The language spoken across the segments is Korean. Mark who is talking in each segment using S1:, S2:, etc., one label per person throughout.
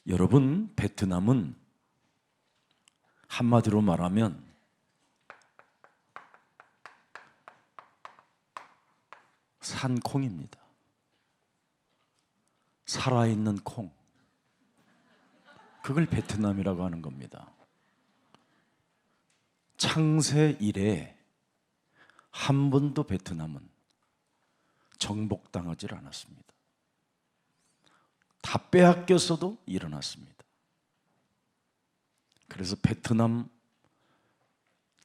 S1: 여러분, 베트남은 한마디로 말하면 산콩입니다. 살아있는 콩. 그걸 베트남이라고 하는 겁니다. 창세 이래 한 번도 베트남은 정복당하지 않았습니다. 다 빼앗겼어도 일어났습니다. 그래서 베트남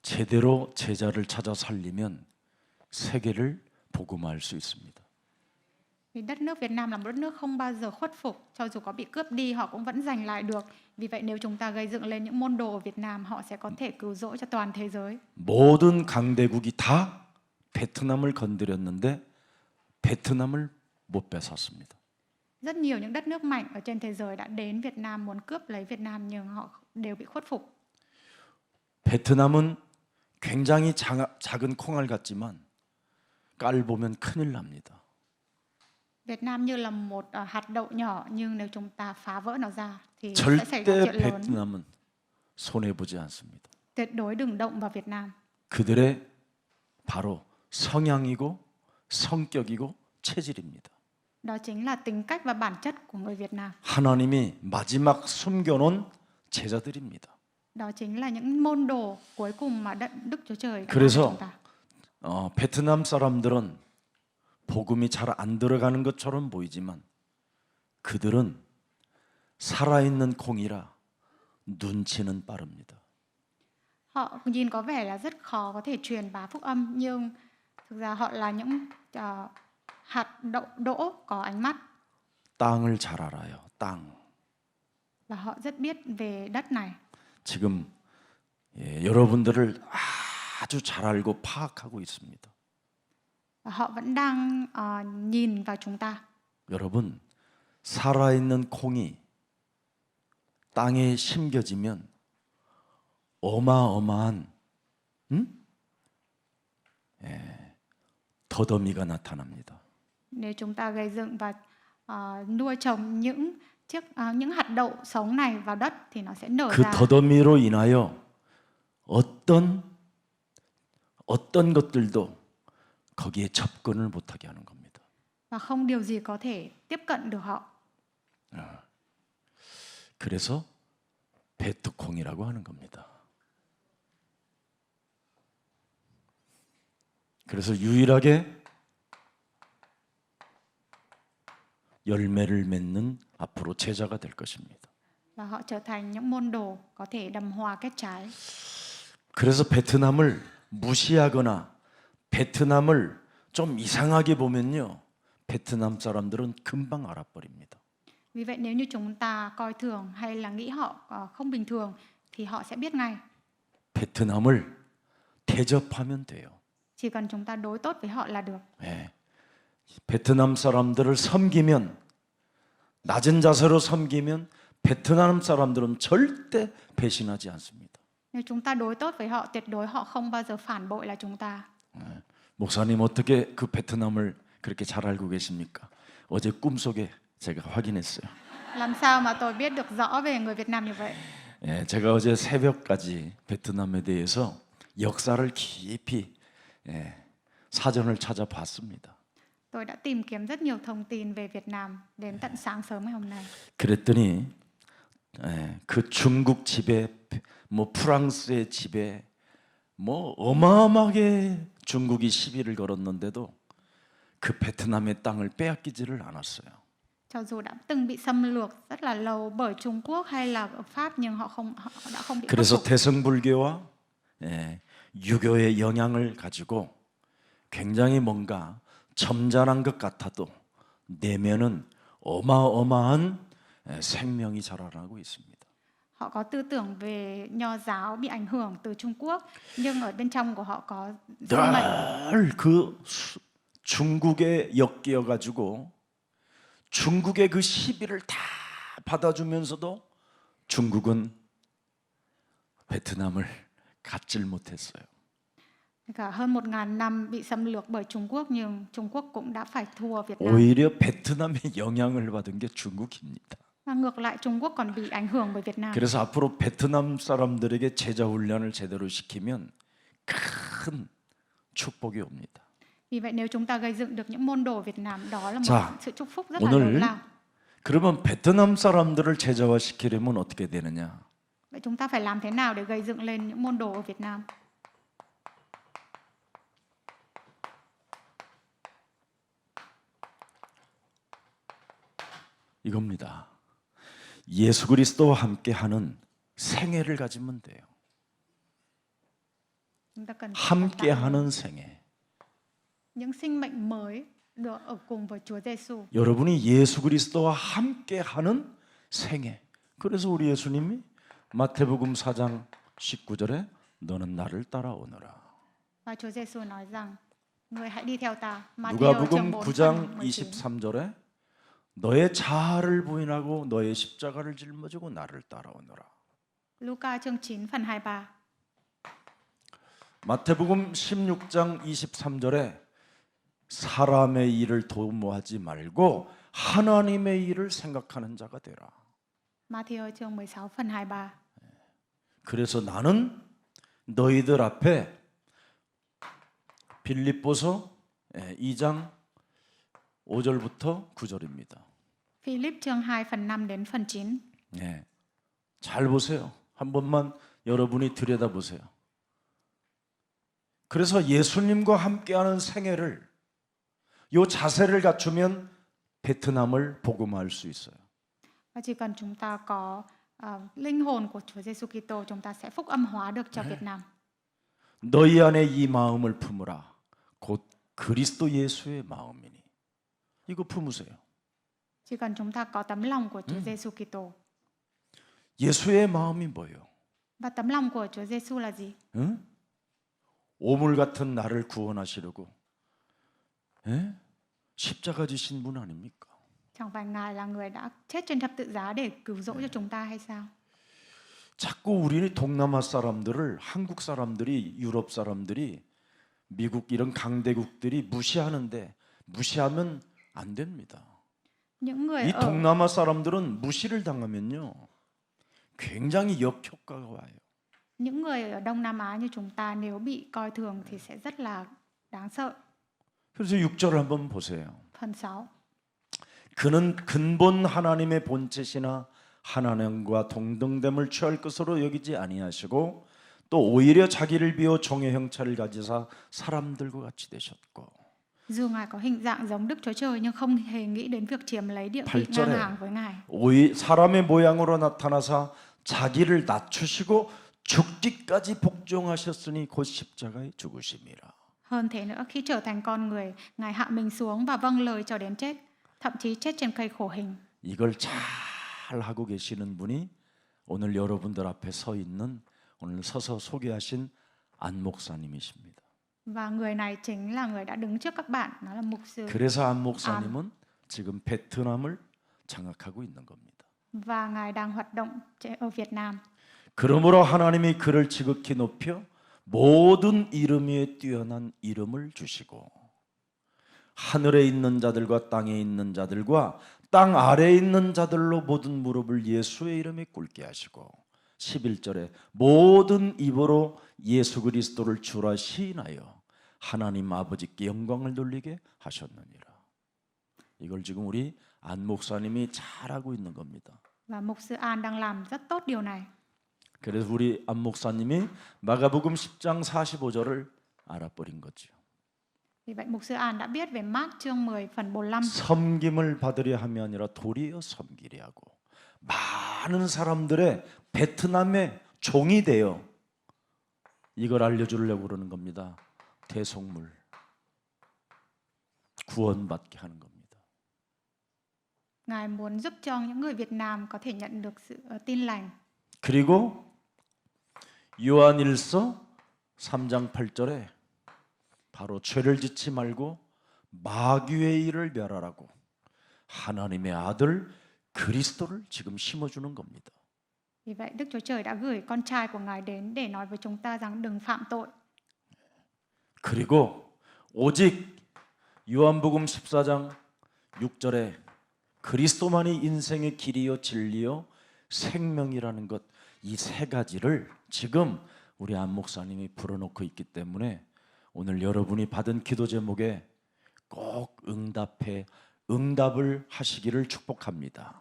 S1: 제대로 제자를 찾아 살리면 세계를 복음화할 수 있습니다.
S2: Vì đất nước Việt Nam là một đất nước không bao giờ khuất phục, cho dù có bị cướp đi họ cũng vẫn giành lại được. Vì vậy nếu chúng ta gây dựng lên những môn đồ ở Việt Nam, họ sẽ có thể cứu rỗi cho toàn thế giới.
S1: 모든 강대국이 다 베트남을 건드렸는데 베트남을 못 뺏었습니다.
S2: Rất nhiều những đất nước mạnh ở trên thế giới đã đến Việt Nam muốn cướp lấy Việt Nam nhưng họ đều bị khuất phục.
S1: 베트남은 굉장히 작은 콩알 같지만 깔보면 큰일 납니다.
S2: Việt Nam như là một hạt đậu nhỏ nhưng nếu chúng ta phá vỡ nó ra thì sẽ xảy ra
S1: 절대
S2: chuyện lớn.
S1: 베트남은 손해 보지 않습니다.
S2: Tuyệt đối đừng động vào Việt Nam.
S1: 그들의 바로 성향이고 성격이고 체질입니다.
S2: Đó chính là tính cách và bản chất của người Việt Nam.
S1: 하나님이 마지막 숨겨놓은 제자들입니다.
S2: Đó chính là những môn đồ cuối cùng mà Đức Chúa Trời đã ban cho
S1: 그래서
S2: chúng ta.
S1: 베트남 사람들은 복음이 잘 안 들어가는 것처럼 보이지만 그들은 살아있는 콩이라 눈치는 빠릅니다.
S2: Họ nhìn có vẻ là rất khó có thể truyền bá phúc âm nhưng thực ra họ là những hạt đỗ có ánh mắt.
S1: 땅을 잘 알아요. 땅.
S2: Và họ rất biết về đất này.
S1: 지금 여러분들을 아주 잘 알고 파악하고 있습니다.
S2: Và họ vẫn đang nhìn vào chúng ta.
S1: 여러분, 살아있는 콩이 땅에 심겨지면 어마어마한 더더미가 나타납니다.
S2: Nếu chúng ta gây dựng và nuôi trồng những hạt đậu sống này vào đất thì nó sẽ nở
S1: 그
S2: ra.
S1: 더더미로 인하여 어떤 것들도 거기에 접근을 못하게 하는 겁니다.
S2: Và không điều gì có thể tiếp cận được họ.
S1: 그래서 베트콩이라고 하는 겁니다. 그래서 유일하게 열매를 맺는 앞으로 제자가 될 것입니다.
S2: Và họ trở thành những môn đồ có thể đầm hoa kết trái.
S1: 그래서 베트남을 무시하거나 베트남을 좀 이상하게 보면요, 베트남 사람들은 금방 알아버립니다.
S2: Vì vậy nếu như chúng ta coi thường hay là nghĩ họ không bình thường thì họ sẽ biết ngay.
S1: 베트남을 대접하면 돼요.
S2: Chỉ cần chúng ta đối tốt với họ là được.
S1: 네. 베트남 사람들을 섬기면, 낮은 자세로 섬기면 베트남 사람들은 절대 배신하지 않습니다.
S2: Nếu chúng ta đối tốt với họ, tuyệt đối họ không bao giờ phản bội là chúng ta.
S1: 목사님 어떻게 그 베트남을 그렇게 잘 알고 계십니까? 어제 꿈속에 제가 확인했어요.
S2: Làm sao mà tôi biết được rõ về người Việt Nam như vậy?
S1: 제가 어제 새벽까지 베트남에 대해서 역사를 깊이 사전을 찾아봤습니다.
S2: Tôi đã tìm kiếm rất nhiều thông tin về Việt Nam đến tận sáng sớm ngày hôm nay.
S1: 그랬더니 그 중국 지배, 뭐 프랑스의 지배, 뭐 어마어마하게 중국이 시비를 걸었는데도 그 베트남의 땅을 빼앗기지를 않았어요.
S2: Cho dù đã từng bị xâm lược rất là lâu bởi Trung Quốc hay là ở Pháp nhưng họ đã không bị khuất
S1: 그래서
S2: phục.
S1: 대승불교와 유교의 영향을 가지고 굉장히 뭔가 점잖은 것 같아도 내면은 어마어마한 생명이 자라나고 있습니다.
S2: Họ có tư tưởng về Nho giáo bị ảnh hưởng từ Trung Quốc nhưng ở bên trong của họ có sinh mệnh.
S1: 늘 그 중국에 엮여 가지고 중국의 그 시비를 다 받아주면서도 중국은 베트남을 갖질 못했어요.
S2: Cả hơn 1.000 năm bị xâm lược bởi Trung Quốc nhưng Trung Quốc cũng đã phải thua Việt Nam.
S1: 오히려 베트남의 영향을 받은 게 중국입니다.
S2: Và ngược lại Trung Quốc còn bị ảnh hưởng bởi Việt Nam.
S1: 그래서 앞으로 베트남 사람들에게 제자 훈련을 제대로 시키면 큰 축복이 옵니다.
S2: Vì vậy nếu chúng ta gây dựng được những môn đồ Việt Nam, đó là một
S1: 자,
S2: sự chúc phúc rất là lớn
S1: 오늘
S2: lao.
S1: 그러면 베트남 사람들을 제자화시키려면 어떻게 되느냐?
S2: Vậy chúng ta phải làm thế nào để gây dựng lên những môn đồ ở Việt Nam?
S1: 이겁니다. 예수 그리스도와 함께하는 생애를 가지면 돼요.
S2: Chúng ta cần phải tạo
S1: 함께하는 생애.
S2: những sinh mệnh mới được ở cùng với Chúa Giêsu.
S1: 여러분이 예수 그리스도와 함께하는 생애. 그래서 우리 예수님이 마태복음 4장 19절에 너는 나를 따라오너라.
S2: Và Chúa Giêsu nói rằng người hãy đi theo ta. Matthew chương
S1: 누가복음
S2: 4
S1: 9장
S2: phần 19.
S1: 23절에 너의 자아를 부인하고 너의 십자가를 짊어지고 나를 따라오너라.
S2: Luca chương 9 phần 23.
S1: 마태복음 16장 23절에 사람의 일을 도모하지 말고 하나님의 일을 생각하는 자가 되라.
S2: Matthew chương 16 phần 23.
S1: 그래서 나는 너희들 앞에 빌립보서 2장 5절부터 9절입니다.
S2: Philip chương 2 phần 5 đến phần 9.
S1: 네. 잘 보세요. 한 번만 여러분이 들여다보세요. 그래서 예수님과 함께하는 생애를 요 자세를 갖추면 베트남을 복음화할 수 있어요.
S2: Và chỉ cần chúng ta có linh hồn của Chúa Giêsu Kitô, chúng ta sẽ phúc âm hóa được cho Việt Nam.
S1: 너희 안에 이 마음을 품으라. 곧 그리스도 예수의 마음이니. 이거 품으세요.
S2: Chỉ cần chúng ta có tấm lòng của Chúa Giêsu Kitô.
S1: 예수의 마음이 뭐예요?
S2: Và tấm lòng của Chúa Giêsu là gì?
S1: 응? 오물 같은 나를 구원하시려고 에? 십자가 지신 분 아닙니까?
S2: Chẳng phải Ngài là người đã chết trên thập tự giá để cứu rỗi cho chúng ta hay sao?
S1: 자꾸 우리 동남아 사람들을 한국 사람들이 유럽 사람들이 미국 이런 강대국들이 무시하는데 무시하면 안 됩니다.
S2: Những người
S1: 이
S2: ở
S1: 동남아 사람들은 무시를 당하면요 굉장히 역효과가 와요.
S2: những người ở Đông Nam Á như chúng ta nếu bị coi thường thì sẽ rất là đáng sợ.
S1: 그래서 6절을 한번 보세요.
S2: Phần 6.
S1: 그는 근본 하나님의 본체시나 하나님과 동등됨을 취할 것으로 여기지 아니하시고 또 오히려 자기를 비워 종의 형체를 가지사 사람들과 같이 되셨고.
S2: Dù Ngài có hình dạng giống Đức Chúa Trời nhưng không hề nghĩ đến việc chiếm lấy địa vị
S1: 8절에
S2: ngang hàng với Ngài.
S1: 사람의 모양으로 나타나사 자기를 낮추시고 죽기까지 복종하셨으니 곧 십자가에 죽으심이라.
S2: Hơn thế nữa, khi trở thành con người, Ngài hạ mình xuống và vâng lời cho đến chết, thậm chí chết trên cây khổ hình.
S1: 이걸 잘 하고 계시는 분이 오늘 여러분들 앞에 서 있는 오늘 서서 소개하신 안 목사님이십니다.
S2: Và người này chính là người đã đứng trước các bạn, nó là mục sư.
S1: 그래서 안 목사님은 지금 베트남을 장악하고 있는 겁니다.
S2: Và Ngài đang hoạt động ở Việt Nam.
S1: 그러므로 하나님이 그를 지극히 높여 모든 이름 위에 뛰어난 이름을 주시고 하늘에 있는 자들과 땅에 있는 자들과 땅 아래에 있는 자들로 모든 무릎을 예수의 이름에 꿇게 하시고 11절에 모든 입으로 예수 그리스도를 주라 시인하여 하나님 아버지께 영광을 돌리게 하셨느니라. 이걸 지금 우리 안 목사님이 잘하고 있는 겁니다.
S2: Và mục sư An đang làm rất tốt điều này.
S1: 그래서 우리 안 목사님이 마가복음 10장 45절을 알아버린 거죠.
S2: Vì vậy mục sư An đã biết về Mác chương 10 phần 45.
S1: 섬김을 받으려 함이 아니라 도리어 섬기려 하고 많은 사람들의 베트남의 종이 되어 이걸 알려주려고 그러는 겁니다. 대속물 구원받게 하는 겁니다.
S2: Ngài muốn giúp cho những người Việt Nam có thể nhận được sự tin lành.
S1: 그리고 요한일서 3장 8절에 바로 죄를 짓지 말고 마귀의 일을 멸하라고 하나님의 아들 그리스도를 지금 심어주는 겁니다.
S2: Vì vậy Đức Chúa Trời đã gửi con trai của Ngài đến để nói với chúng ta rằng đừng phạm tội.
S1: 그리고 오직 요한복음 14장 6절에 그리스도만이 인생의 길이요 진리요 생명이라는 것, 이 세 가지를 지금 우리 안 목사님이 불어넣고 있기 때문에 오늘 여러분이 받은 기도 제목에 꼭 응답을 하시기를 축복합니다.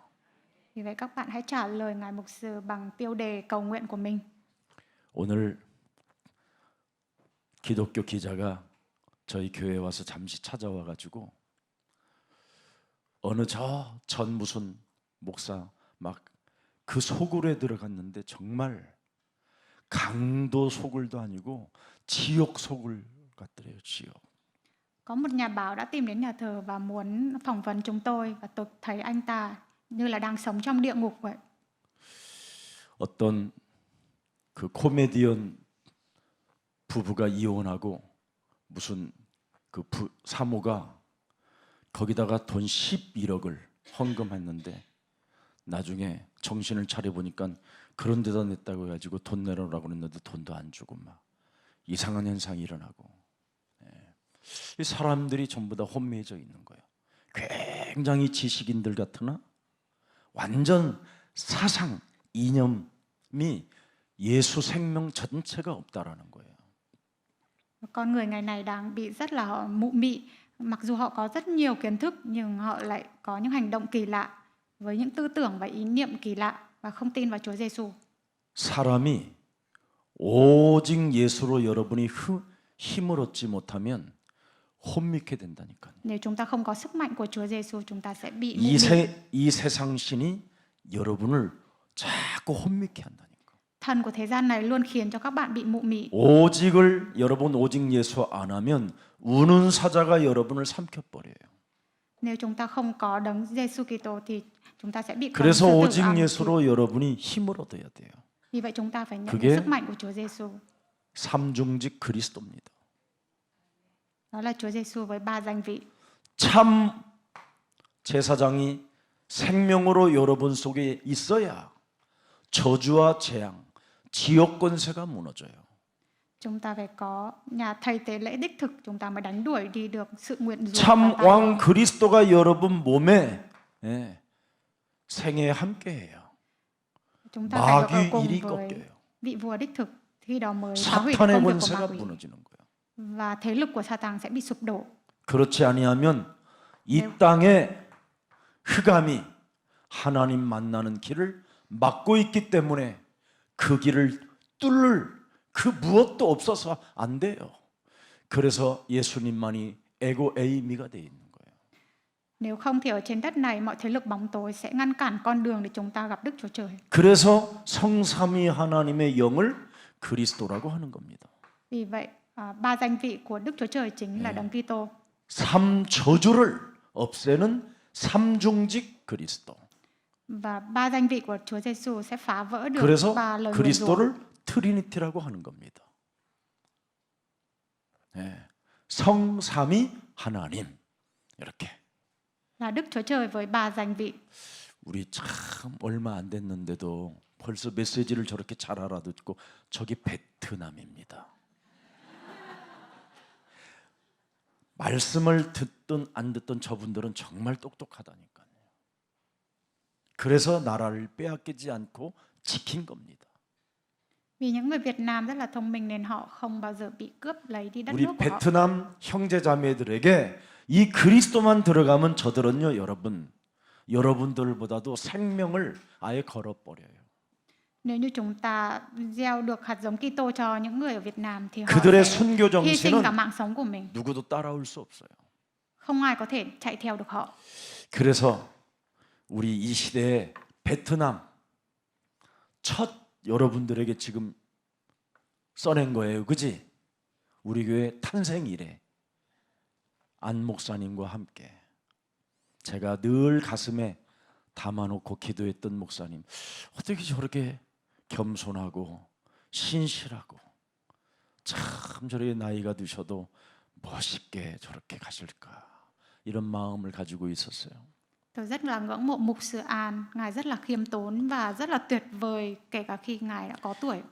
S2: Vì vậy các bạn hãy trả lời ngài mục sư bằng tiêu đề cầu nguyện của mình.
S1: 오늘 기독교 기자가 저희 교회에 와서 잠시 찾아와 가지고 어느 전 무슨 목사 막 그 소굴에 들어갔는데 정말 강도 소굴도 아니고 지옥 소굴 같더래요. 지옥.
S2: Có một nhà báo đã tìm đến nhà thờ và muốn phỏng vấn chúng tôi và tôi thấy anh ta như là đang sống trong địa ngục vậy.
S1: 어떤 그 코미디언 부부가 이혼하고 무슨 그 사모가 거기다가 돈 11억을 헌금했는데 나중에 정신을 차려 보니까 그런 데다 냈다고 해가지고 돈 내놓으라고 그랬는데 돈도 안 주고 막 이상한 현상이 일어나고, 이 사람들이 전부 다 혼미해져 있는 거예요. 굉장히 지식인들 같으나 완전 사상 이념이 예수 생명 전체가 없다라는 거예요.
S2: Con người ngày này đang bị rất là mụ mị, mặc dù họ có rất nhiều kiến thức nhưng họ lại có những hành động kỳ lạ với những tư tưởng và ý niệm kỳ lạ và không tin vào Chúa Giêsu.
S1: 사람이 오직 예수로 여러분이 힘을 얻지 못하면 혼미케 된다니까요.
S2: Nếu chúng ta không có sức mạnh của Chúa Giêsu, chúng ta sẽ bị mụ mị.
S1: 이 세상 신이 여러분을 자꾸 혼미케 한다니까.
S2: Thần của thế gian này luôn khiến cho các bạn bị mụ mị.
S1: 여러분 오직 예수 안 하면 우는 사자가 여러분을 삼켜 버려요.
S2: Nếu chúng ta không có đấng Giêsu Kitô thì chúng ta sẽ bị cầm
S1: 그래서
S2: sư tử
S1: 오직
S2: ám.
S1: 예수로 여러분이 힘을 얻어야 돼요.
S2: Vì vậy chúng ta phải nhận
S1: 그게
S2: được sức mạnh của Chúa Giêsu.
S1: 삼중직 그리스도입니다.
S2: Đó là Chúa Giêsu với 3 danh vị.
S1: 참 제사장이 생명으로 여러분 속에 있어야 저주와 재앙, 지옥 권세가 무너져요.
S2: Chúng ta phải có nhà thầy tế lễ đích thực, chúng ta mới đánh đuổi đi được sự nguyện rủa.
S1: 참 왕 그리스도가 여러분 몸에 생애에 함께해요.
S2: Chúng ta phải được ở
S1: 마귀
S2: cùng
S1: 일이
S2: với
S1: 꺾여요.
S2: vị vua đích thực, khi đó mới phá hủy được
S1: 사탄의
S2: công việc của ma
S1: 권세가
S2: quỷ
S1: 무너지는 거예요.
S2: và thế lực của Satan sẽ bị sụp đổ.
S1: 그렇지 아니하면 이 땅에 흑암이 하나님 만나는 길을 막고 있기 때문에 그 길을 뚫을 그 무엇도 없어서 안 돼요. 그래서 예수님만이 에고 에이미가 돼 있는 거예요.
S2: Nếu không thì ở trên đất này mọi thế lực bóng tối sẽ ngăn cản con đường để chúng ta gặp Đức Chúa Trời.
S1: 그래서 성삼위 하나님의 영을 그리스도라고 하는 겁니다.
S2: Vì vậy, 3 danh vị của Đức Chúa Trời chính là Đấng Kitô.
S1: 삼저주를 없애는 삼중직 그리스도.
S2: Và 3 danh vị của Chúa Giêsu sẽ phá vỡ được
S1: 그래서
S2: 3 lời nguyền rủa.
S1: 그리스도를 트리니티라고 하는 겁니다. 성삼위 하나님 이렇게.
S2: Là Đức Chúa Trời với 3 danh vị.
S1: 우리 참 얼마 안 됐는데도 벌써 메시지를 저렇게 잘 알아듣고 저기 베트남입니다. 말씀을 듣든 안 듣든 저분들은 정말 똑똑하다니까요. 그래서 나라를 빼앗기지 않고 지킨 겁니다.
S2: Vì những người Việt Nam rất là thông minh nên họ không bao giờ bị cướp lấy đi đất
S1: 우리
S2: nước của họ.
S1: 베트남 형제자매들에게 이 그리스도만 들어가면 저들은요, 여러분들보다도 생명을 아예 걸어버려요.
S2: Nếu như chúng ta gieo được hạt giống Kitô cho những người ở Việt Nam thì họ
S1: 그들의
S2: sẽ
S1: 순교
S2: hy sinh cả
S1: 정신은
S2: mạng sống của mình.
S1: 누구도 따라올 수 없어요.
S2: Không ai có thể chạy theo được họ.
S1: 그래서 우리 이 시대에 베트남 첫 여러분들에게 지금 써낸 거예요. 그지? 우리 교회 탄생 이래 안 목사님과 함께 제가 늘 가슴에 담아놓고 기도했던 목사님, 어떻게 저렇게 겸손하고 신실하고 참 저렇게 나이가 드셔도 멋있게 저렇게 가실까, 이런 마음을 가지고 있었어요.
S2: Tôi rất là ngưỡng mộ mục sư An, ngài rất là khiêm tốn và rất là tuyệt vời kể cả khi ngài đã có tuổi.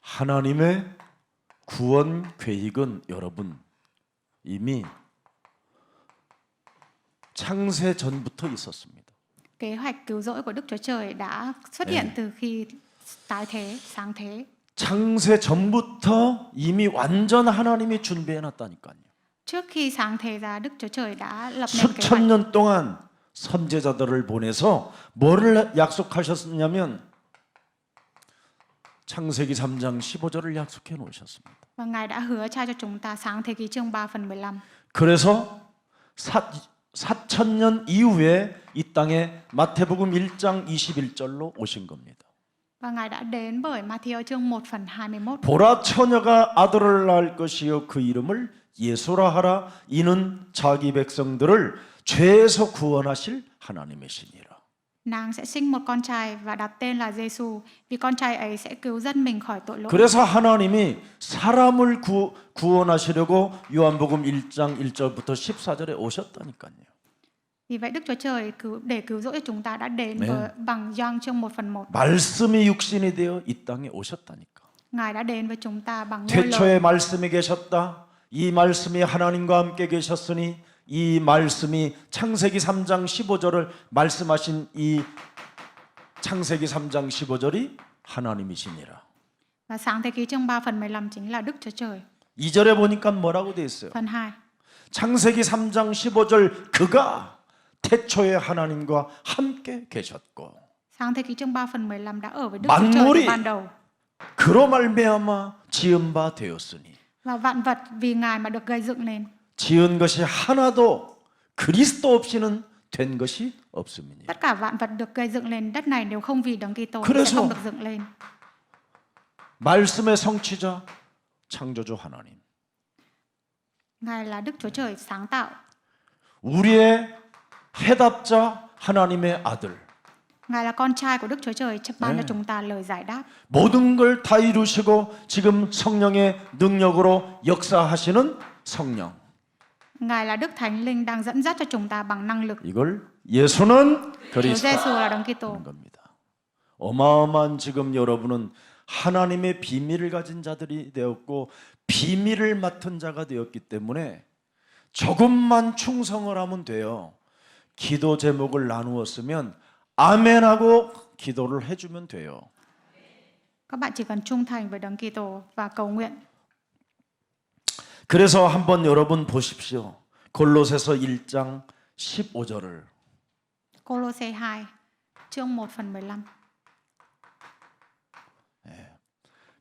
S1: 하나님의 구원 계획은 여러분 이미 창세 전부터 있었습니다.
S2: Kế hoạch cứu rỗi của Đức Chúa Trời đã xuất hiện từ khi tái thế, sáng thế.
S1: 창세 전부터 이미 완전 하나님이 준비해 놨다니까요.
S2: Trước khi sáng thế ra, Đức Chúa Trời đã lập nên kế
S1: 수천
S2: hoạch.
S1: 년 동안 선제자들을 보내서 뭐를 약속하셨냐면 창세기 3장 15절을 약속해 놓으셨습니다.
S2: Và Ngài đã hứa trao cho chúng ta sáng thế ký chương 3 phần 15.
S1: 그래서 4,000년 이후에 이 땅에 마태복음 1장 21절로 오신 겁니다.
S2: Và Ngài đã đến bởi Matthew chương 1 phần 21.
S1: 보라 처녀가 아들을 낳을 것이요 그 이름을 예수라 하라. 이는 자기 백성들을 죄에서 구원하실 하나님이시니라.
S2: Nàng sẽ sinh một con trai và đặt tên là Giêsu, vì con trai ấy sẽ cứu dân mình khỏi tội lỗi.
S1: 그래서 하나님이 사람을 구원하시려고 요한복음 1장 1절부터 14절에 오셨다니까요.
S2: Vì vậy Đức Chúa Trời để cứu rỗi cho chúng ta đã đến
S1: Amen.
S2: bằng Gioan chương 1 phần 1.
S1: 말씀이 육신이 되어 이 땅에 오셨다니까.
S2: Ngài đã đến với chúng ta bằng ngôi lời.
S1: 태초에 말씀이 계셨다. 이 말씀이 하나님과 함께 계셨으니 이 말씀이 창세기 3장 15절을 말씀하신 이 창세기 3장 15절이 하나님이시니라.
S2: Và sáng thế ký chương 3 phần 15 chính là Đức Chúa Trời.
S1: 2절에 보니까 뭐라고 돼 있어요?
S2: Phần 2.
S1: 창세기 3장 15절 그가 태초에 하나님과 함께 계셨고
S2: Sáng thế ký chương 3 phần 15 đã ở với Đức Chúa Trời từ
S1: 만물이
S2: ban đầu.
S1: 그로 말미암아 지은 바 되었으니
S2: Và vạn vật vì Ngài mà được gây dựng nên.
S1: 지은 것이 하나도 그리스도 없이는 된 것이 없음이니.
S2: Tất cả vạn vật được gây dựng lên đất này nếu không vì Đấng Kitô
S1: 그래서
S2: sẽ không được dựng lên.
S1: 말씀의 성취자 창조주 하나님.
S2: Ngài là Đức Chúa Trời sáng tạo.
S1: 우리의 해답자 하나님의 아들.
S2: Ngài là con trai của Đức Chúa Trời chấp ban cho chúng ta lời giải đáp.
S1: 모든 걸 다 이루시고 지금 성령의 능력으로 역사하시는 성령.
S2: Ngài là Đức Thánh Linh đang dẫn dắt cho chúng ta bằng năng lực.
S1: 이걸 예수는
S2: Chúa
S1: 그리스도
S2: Giêsu là Đấng Kitô.
S1: 하는 겁니다. 어마어마한 지금 여러분은 하나님의 비밀을 가진 자들이 되었고 비밀을 맡은 자가 되었기 때문에 조금만 충성을 하면 돼요. 기도 제목을 나누었으면 아멘하고 기도를 해주면 돼요.
S2: Các bạn chỉ cần trung thành với Đấng Kitô và cầu nguyện.
S1: 그래서 한번 여러분 보십시오. 골로새서 1장 15절을.
S2: Cô-lô-sê 2 chương 1 phần 15.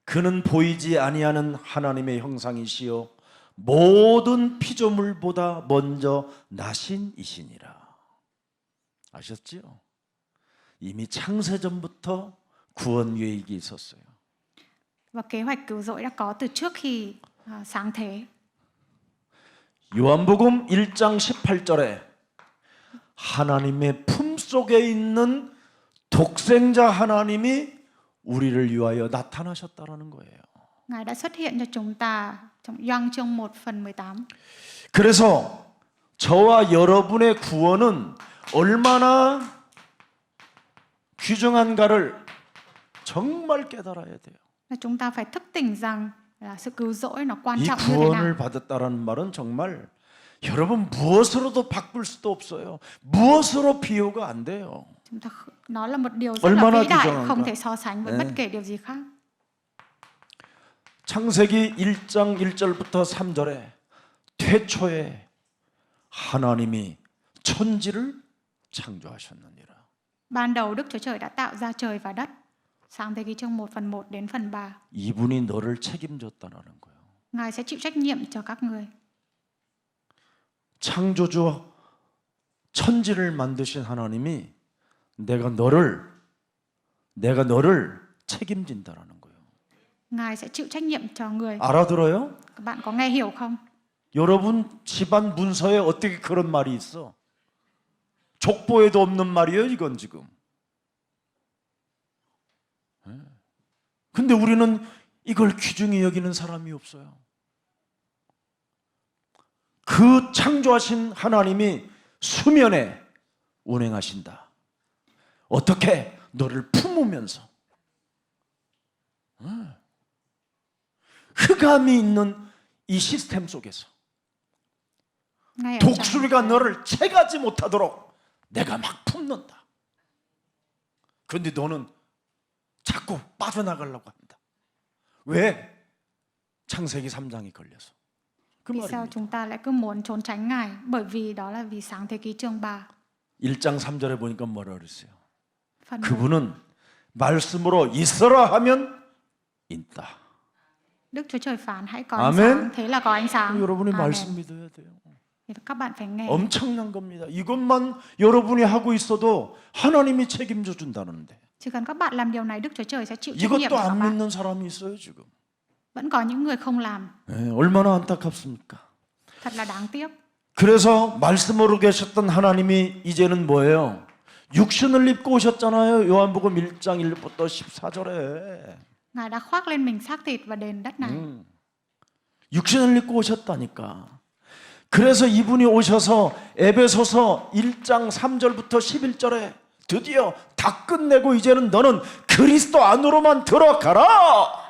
S1: 그는 보이지 아니하는 하나님의 형상이시요 모든 피조물보다 먼저 나신 이시니라. 아셨지요? 이미 창세전부터 구원 계획이 있었어요.
S2: Và kế hoạch cứu rỗi đã có từ trước khi sáng thế.
S1: 요한복음 1장 18절에 하나님의 품속에 있는 독생자 하나님이 우리를 위하여 나타나셨다라는 거예요.
S2: Ngài đã xuất hiện cho chúng ta trong Gioan chương 1 phần 18.
S1: 그래서 저와 여러분의 구원은 얼마나 귀중한가를 정말 깨달아야 돼요.
S2: Và chúng ta phải thức tỉnh rằng là sự cứu rỗi nó quan
S1: 이
S2: trọng như thế nào.
S1: 구원을 받았다라는 말은 정말 여러분 무엇으로도 바꿀 수도 없어요. 무엇으로 비교가 안 돼요.
S2: Nó là một điều rất là
S1: 얼마나
S2: vĩ đại,
S1: 귀중한가.
S2: không thể so sánh với
S1: 네.
S2: bất kể điều gì khác.
S1: 창세기 1장 1절부터 3절에 태초에 하나님이 천지를 창조하셨느니라.
S2: Ban đầu Đức Chúa Trời đã tạo ra trời và đất. Sáng thế ký chương 1 phần 1 đến phần 3.
S1: 이분이 너를 책임졌다라는 거예요.
S2: Ngài sẽ chịu trách nhiệm cho các người.
S1: 창조주 천지를 만드신 하나님이 내가 너를 책임진다라는 거예요.
S2: Ngài sẽ chịu trách nhiệm cho người.
S1: 알아들어요?
S2: Các bạn có nghe hiểu không?
S1: 여러분 집안 문서에 어떻게 그런 말이 있어? 족보에도 없는 말이에요, 이건 지금. 근데 우리는 이걸 귀중히 여기는 사람이 없어요. 그 창조하신 하나님이 수면에 운행하신다. 어떻게? 너를 품으면서. 흑암이 있는 이 시스템 속에서
S2: ngay ở trong
S1: 독수리가 너를 채가지 못하도록 내가 막 품는다. 그런데 너는 자꾸 빠져나가려고 한다. 왜? 창세기 3장이 걸려서. 그
S2: vì sao
S1: 말입니다.
S2: chúng ta lại cứ muốn trốn tránh Ngài? Bởi vì đó là vì sáng thế ký chương 3
S1: 1장 3절에 보니까 뭐라 그랬어요?
S2: phần 1.
S1: 그분은 말씀으로 있어라 하면 있다.
S2: Đức Chúa Trời phán hãy có
S1: Amen.
S2: ánh sáng, thế là có ánh sáng.
S1: 여러분이
S2: Amen.
S1: 말씀 믿어야 돼요.
S2: Thì các bạn phải nghe.
S1: 엄청난 겁니다. 이것만 여러분이 하고 있어도 하나님이 책임져 준다는데.
S2: Chỉ cần các bạn làm điều này, Đức Chúa Trời sẽ chịu trách nhiệm
S1: 이것도
S2: của các
S1: 안
S2: bạn.
S1: 믿는 사람이 있어요 지금.
S2: Vẫn có những người không làm.
S1: 얼마나 안타깝습니까?
S2: Thật là đáng tiếc.
S1: 그래서 말씀으로 계셨던 하나님이 이제는 뭐예요? 육신을 입고 오셨잖아요. 요한복음 1장 1부터 14절에.
S2: Ngài đã khoác lên mình xác thịt và đền đất này.
S1: 육신을 입고 오셨다니까. 그래서 이분이 오셔서 에베소서 1장 3절부터 11절에 드디어 다 끝내고 이제는 너는 그리스도 안으로만 들어가라.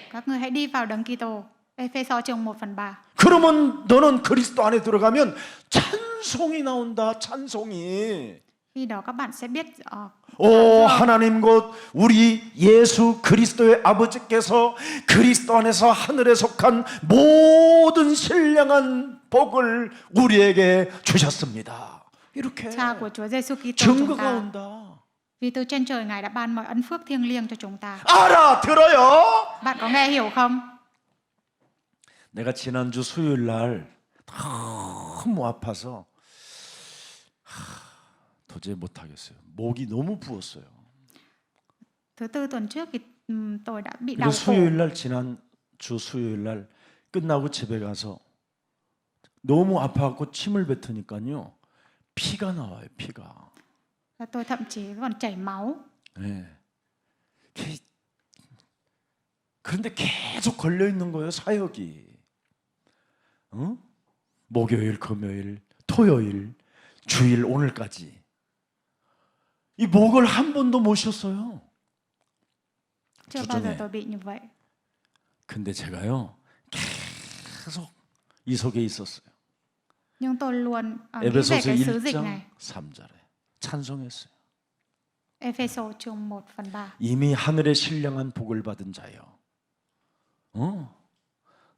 S2: Các ngươi hãy đi vào đấng Kitô. Ephesos chương 1 phần 3.
S1: 그러면 너는 그리스도 안에 들어가면 찬송이 나온다. 찬송이.
S2: Khi đó các bạn sẽ biết
S1: 오 하나님 곧 우리 예수 그리스도의 아버지께서 그리스도 안에서 하늘에 속한 모든 신령한 복을 우리에게 주셨습니다. 이렇게
S2: Cha của Chúa Giêsu Kitô chúng
S1: 증거가
S2: ta.
S1: 온다.
S2: Vì từ trên trời Ngài đã ban mọi ân phước thiêng liêng cho chúng ta.
S1: 알아들어요?
S2: Bạn có nghe hiểu không?
S1: 내가 지난주 수요일 날 너무 아파서 도저히 못하겠어요. 목이 너무 부었어요.
S2: Thứ tư tuần trước thì tôi đã bị
S1: 그래서
S2: đau khổ.
S1: 수요일 날 지난주 수요일 날 끝나고 집에 가서 너무 아파갖고 침을 뱉으니까요 피가 나와요. 피가.
S2: Và tôi thậm chí còn chảy máu.
S1: 네. 그런데 계속 걸려 있는 거예요. 사역이. 어? 목요일, 금요일, 토요일, 주일 오늘까지. 이 목을 한 번도 못 쉬었어요.
S2: Chưa bao giờ tôi bị như vậy.
S1: 근데 제가요 계속 이 속에 있었어요.
S2: Nhưng tôi luôn nghĩ về
S1: 에베소서
S2: cái sứ dịch
S1: 1장
S2: này.
S1: 3절에 찬송했어요.
S2: Ephesos chương 1 phần 3.
S1: 이미 하늘의 신령한 복을 받은 자여.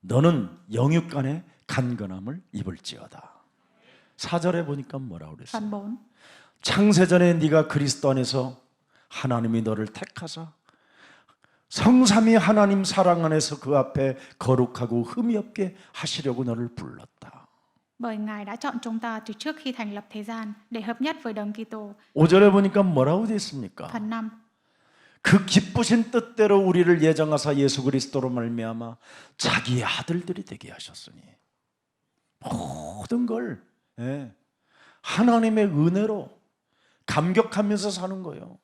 S1: 너는 영육간의 간건함을 입을지어다. 4절에 보니까 뭐라고 그랬어요?
S2: Phần 4.
S1: 창세전에 네가 그리스도 안에서 하나님이 너를 택하사 성삼위 하나님 사랑 안에서 그 앞에 거룩하고 흠이 없게 하시려고 너를 불렀다.
S2: Bởi Ngài đã chọn chúng ta từ trước khi thành lập thế gian để hợp nhất với đấng Kitô.
S1: 5절에 보니까 뭐라고 되어 있습니까?
S2: Phần 5.
S1: 그 기쁘신 뜻대로 우리를 예정하사 예수 그리스도로 말미암아 자기의 아들들이 되게 하셨으니 모든 걸 하나님의 은혜로 감격하면서 사는 거예요.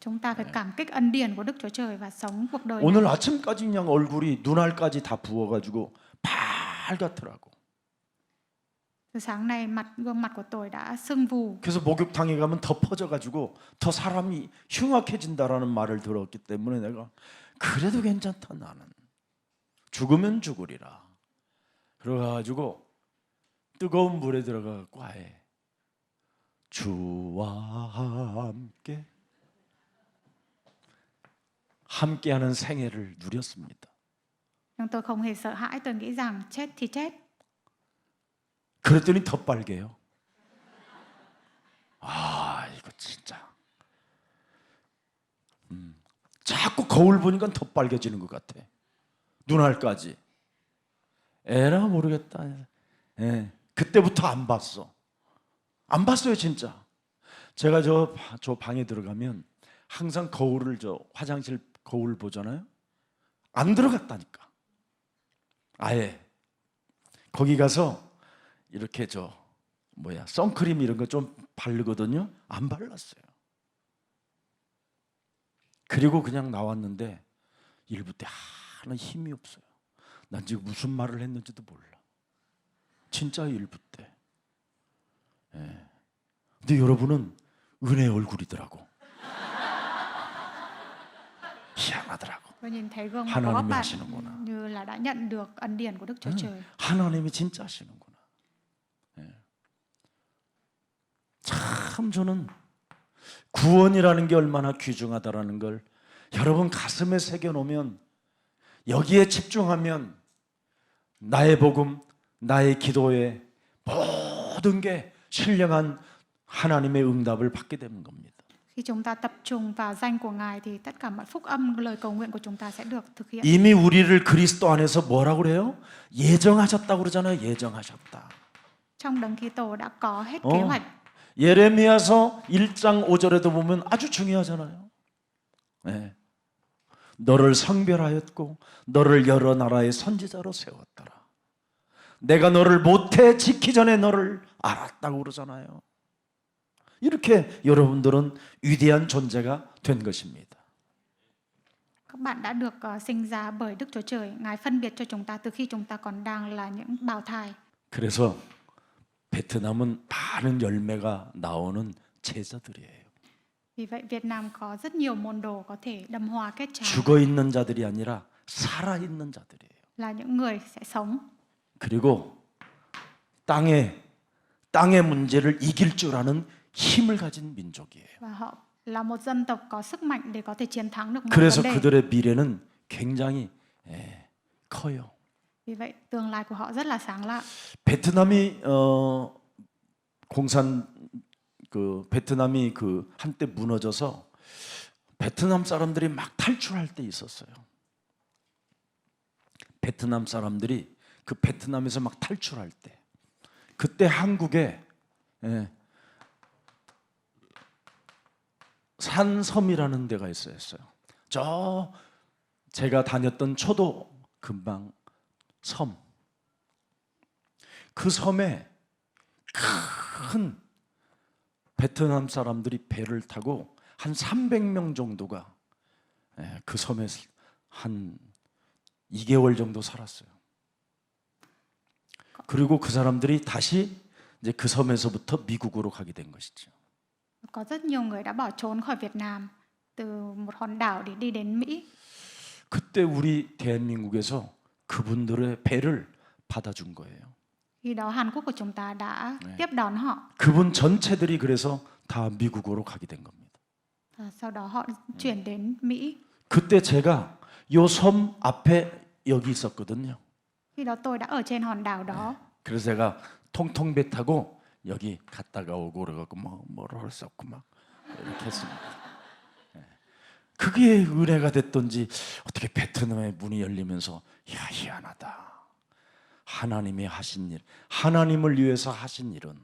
S2: Chúng ta phải cảm kích ân điển của Đức Chúa Trời và sống cuộc đời
S1: 오늘
S2: này.
S1: 아침까지 그냥 얼굴이 눈알까지 다 부어가지고 빨갛더라고.
S2: Từ sáng nay gương mặt của tôi đã sưng vù.
S1: 그래서 목욕탕에 가면 더 퍼져가지고 더 사람이 흉악해진다라는 말을 들었기 때문에 내가 그래도 괜찮다 나는. 죽으면 죽으리라. 그래가지고 뜨거운 물에 들어가갖고 아예 주와 함께하는 생애를 누렸습니다.
S2: Nhưng tôi không hề sợ hãi, tôi nghĩ rằng chết thì chết.
S1: 그랬더니 더 빨개요. 아 이거 진짜. 자꾸 거울 보니까 더 빨개지는 것 같아. 눈알까지. 에라 모르겠다. 예, 그때부터 안 봤어. 안 봤어요 진짜. 제가 저 방에 들어가면 항상 거울을 화장실 거울 보잖아요. 안 들어갔다니까. 아예 거기 가서 이렇게 선크림 이런 거 좀 바르거든요. 안 발랐어요. 그리고 그냥 나왔는데 일부 때 하나 힘이 없어요. 난 지금 무슨 말을 했는지도 몰라. 진짜 일부 때. 예. 근데 여러분은 은혜의 얼굴이더라고. 희한하더라고.
S2: Tôi nhìn thấy gương mặt của
S1: 하나님이
S2: các bạn
S1: 하시는구나.
S2: như là đã nhận được ân điển của Đức Chúa Trời.
S1: 하나님이 진짜 하시는구나. 참 저는 구원이라는 게 얼마나 귀중하다라는 걸 여러분 가슴에 새겨놓으면, 여기에 집중하면 나의 복음, 나의 기도에 모든 게 신령한 하나님의 응답을 받게 되는 겁니다.
S2: Khi chúng ta tập trung vào danh của Ngài thì tất cả mọi phúc âm, lời cầu nguyện của chúng ta sẽ được thực hiện.
S1: 이미 우리를 그리스도 안에서 뭐라고 그래요? 예정하셨다고 그러잖아요. 예정하셨다.
S2: Trong Đấng Kitô đã có hết kế hoạch.
S1: 예레미야서 1장 5절에도 보면 아주 중요하잖아요. 네. 너를 성별하였고 너를 여러 나라의 선지자로 세웠더라. 내가 너를 모태 짓기 전에 너를 알았다고 그러잖아요. 이렇게 여러분들은 위대한 존재가 된 것입니다.
S2: Các bạn đã được sinh ra bởi Đức Chúa Trời. Ngài phân biệt cho chúng ta từ khi chúng ta còn đang là những bào thai.
S1: 그래서 베트남은 많은 열매가 나오는 제자들이에요.
S2: Vì vậy Việt Nam có rất nhiều môn đồ có thể đâm hoa kết trái.
S1: 죽어 있는 자들이 아니라 살아 있는 자들이에요.
S2: Là những người sẽ sống.
S1: 그리고 땅의 문제를 이길 줄 아는 힘을 가진 민족이에요.
S2: Và họ là một dân tộc có sức mạnh để có thể chiến thắng được mọi
S1: 그래서
S2: vấn đề.
S1: 그들의 미래는 굉장히 커요.
S2: Vì vậy tương lai của họ rất là sáng lạ.
S1: 베트남이 베트남이 한때 무너져서 베트남 사람들이 막 탈출할 때 있었어요. 베트남 사람들이 그 베트남에서 막 탈출할 때, 그때 한국에 산섬이라는 데가 있었어요. 저 제가 다녔던 초도 근방 섬, 그 섬에 큰 베트남 사람들이 배를 타고 한 300명 정도가 그 섬에 한 2개월 정도 살았어요. 그리고 그 사람들이 다시 이제 그 섬에서부터 미국으로 가게 된 것이죠.
S2: Có rất nhiều người đã bỏ trốn khỏi Việt Nam từ một hòn đảo để đi đến Mỹ.
S1: 그때 우리 대한민국에서 그분들의 배를 받아준 거예요.
S2: Khi đó Hàn Quốc của chúng ta đã tiếp đón họ.
S1: 그분 전체들이 그래서 다 미국으로 가게 된 겁니다.
S2: Và sau đó họ chuyển đến Mỹ.
S1: 그때 제가 요 섬 앞에 여기 있었거든요.
S2: Khi đó tôi đã ở trên hòn đảo đó.
S1: 그래서 제가 통통배 타고 여기 갔다가 오고 그래갖고 뭐를 할 수 없고 막 이렇게 했습니다. 그게 은혜가 됐던지 어떻게 베트남의 문이 열리면서 야, 희한하다. 하나님이 하신 일, 하나님을 위해서 하신 일은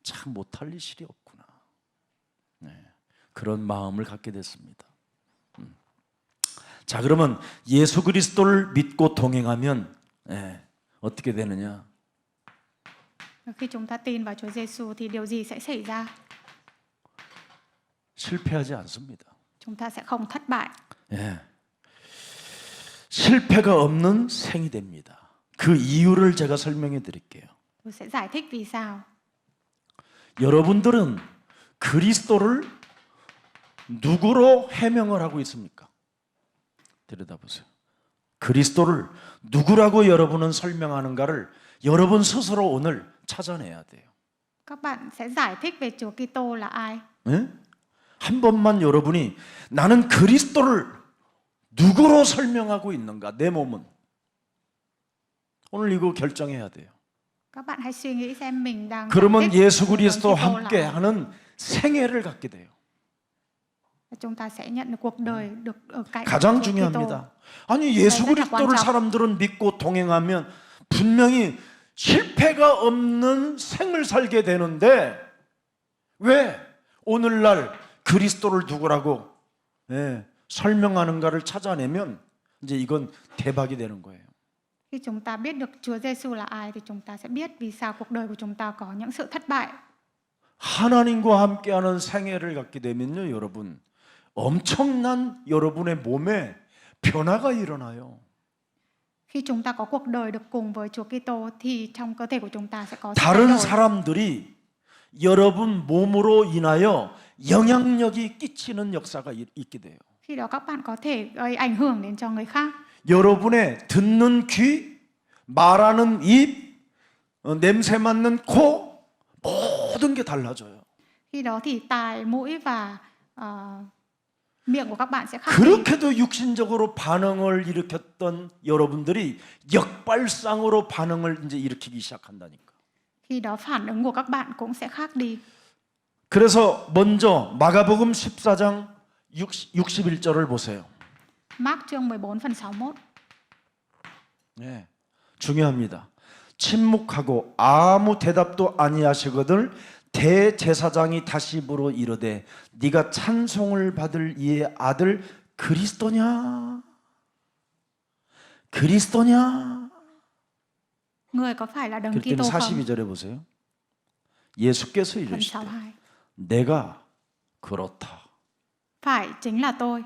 S1: 참 못할 일이 없구나. 그런 마음을 갖게 됐습니다. 자, 그러면 예수 그리스도를 믿고 동행하면 어떻게 되느냐?
S2: Khi chúng ta tin vào Chúa Giêsu thì điều gì sẽ xảy ra?
S1: 실패하지 않습니다.
S2: Chúng ta sẽ không thất bại.
S1: 실패가 없는 생이 됩니다. 그 이유를 제가 설명해 드릴게요.
S2: Tôi sẽ giải thích vì sao.
S1: 여러분들은 그리스도를 누구로 해명을 하고 있습니까? 들여다보세요. 그리스도를 누구라고 여러분은 설명하는가를 여러분 스스로 오늘 찾아내야 돼요.
S2: Các bạn sẽ giải thích về Chúa Kitô là ai?
S1: 한 번만 여러분이 나는 그리스도를 누구로 설명하고 있는가, 내 몸은. 오늘 이거 결정해야 돼요.
S2: Các bạn hãy suy nghĩ xem mình đang
S1: 그러면 예수
S2: Chúa
S1: 그리스도와
S2: Kitô là
S1: 함께
S2: ai.
S1: 하는 생애를 갖게 돼요.
S2: Chúng ta sẽ nhận được cuộc đời được ở cạnh
S1: 가장
S2: Chúa Kitô.
S1: 중요합니다. 아니 예수
S2: 네,
S1: 그리스도를
S2: 관점.
S1: 사람들은 믿고 동행하면 분명히 실패가 없는 생을 살게 되는데 왜 오늘날 그리스도를 누구라고 설명하는가를 찾아내면 이제 이건 대박이 되는 거예요.
S2: Khi chúng ta biết được Chúa Giêsu là ai thì chúng ta sẽ biết vì sao cuộc đời của chúng ta có những sự thất bại.
S1: 하나님과 함께하는 생애를 갖게 되면요, 여러분, 엄청난 여러분의 몸에 변화가 일어나요.
S2: Khi chúng ta có cuộc đời được cùng với Chúa Kitô thì trong cơ thể của chúng ta sẽ có sự thay
S1: 다른
S2: đổi.
S1: 사람들이 여러분 몸으로 인하여 영향력이 끼치는 역사가 있게 돼요.
S2: Khi đó các bạn có thể gây ảnh hưởng đến cho người khác.
S1: 여러분의 듣는 귀, 말하는 입, 냄새 맡는 코, 모든 게 달라져요.
S2: Khi đó thì tai, mũi và miệng của các bạn sẽ khác đi.
S1: 그렇게도 육신적으로 반응을 일으켰던 여러분들이 역발상으로 반응을 이제 일으키기 시작한다니까.
S2: Khi đó phản ứng của các bạn cũng sẽ khác đi.
S1: 그래서 먼저 마가복음 14장 61절을 보세요.
S2: Mác chương 14 phần 61.
S1: 네, 중요합니다. 침묵하고 아무 대답도 아니하시거늘 대제사장이 다시 물어 이르되 네가 찬송을 받을 이의 아들 그리스도냐? 그리스도냐?
S2: Người có phải là Đấng
S1: 그럴 때는
S2: Kitô không?
S1: 42절에 보세요. 예수께서
S2: Phần
S1: 이르시되
S2: 62.
S1: 내가 그렇다.
S2: Phải chính là tôi.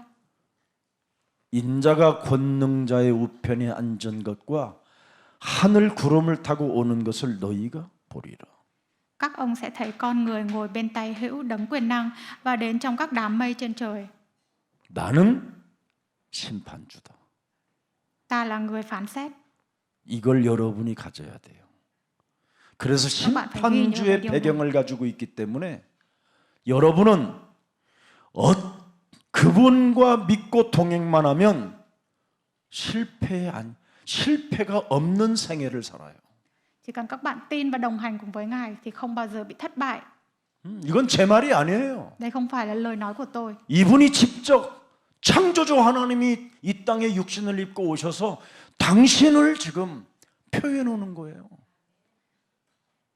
S1: 인자가 권능자의 우편에 앉은 것과 하늘 구름을 타고 오는 것을 너희가 보리라.
S2: Các ông sẽ thấy con người ngồi bên tay hữu Đấng quyền năng và đến trong các đám mây trên trời.
S1: 나는 심판주다.
S2: Ta là người phán xét.
S1: 이걸 여러분이 가져야 돼요. 그래서
S2: các bạn phải ghi nhớ cái
S1: 심판주의
S2: điều
S1: 배경을 가지고 있기 때문에 여러분은 그분과 믿고 동행만 하면 실패가 없는 생애를 살아요.
S2: Chỉ cần các bạn tin và đồng hành cùng với Ngài thì không bao giờ bị thất bại.
S1: 이건 제 말이 아니에요.
S2: Đây không phải là lời nói của tôi.
S1: 이분이 직접 창조주 하나님이 이 땅에 육신을 입고 오셔서 당신을 지금 표현해 놓는 거예요.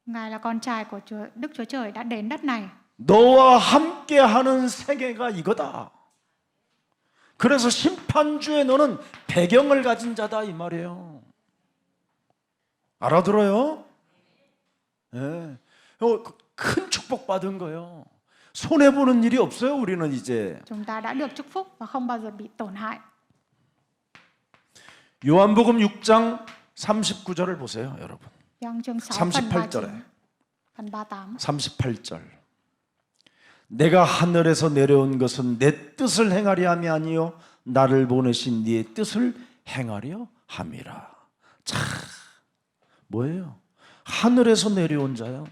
S2: Ngài là con trai của Đức Chúa Trời đã đến đất này.
S1: 너와 함께하는 생애가 이거다. 그래서 심판주에 너는 배경을 가진 자다 이 말이에요. 알아들어요? 네. 큰 축복 받은 거예요. 손해 보는 일이 없어요. 우리는 이제.
S2: Chúng ta đã được chúc phúc và không bao giờ bị tổn hại.
S1: 요한복음 6장 39절을 보세요, 여러분.
S2: Trong chương 6 phần
S1: 38절에.
S2: 39. Phần 38.
S1: 38절. 내가 하늘에서 내려온 것은 내 뜻을 행하려 함이 아니요 나를 보내신 네의 뜻을 행하려 함이라. 참 뭐예요? 하늘에서 내려온 자요.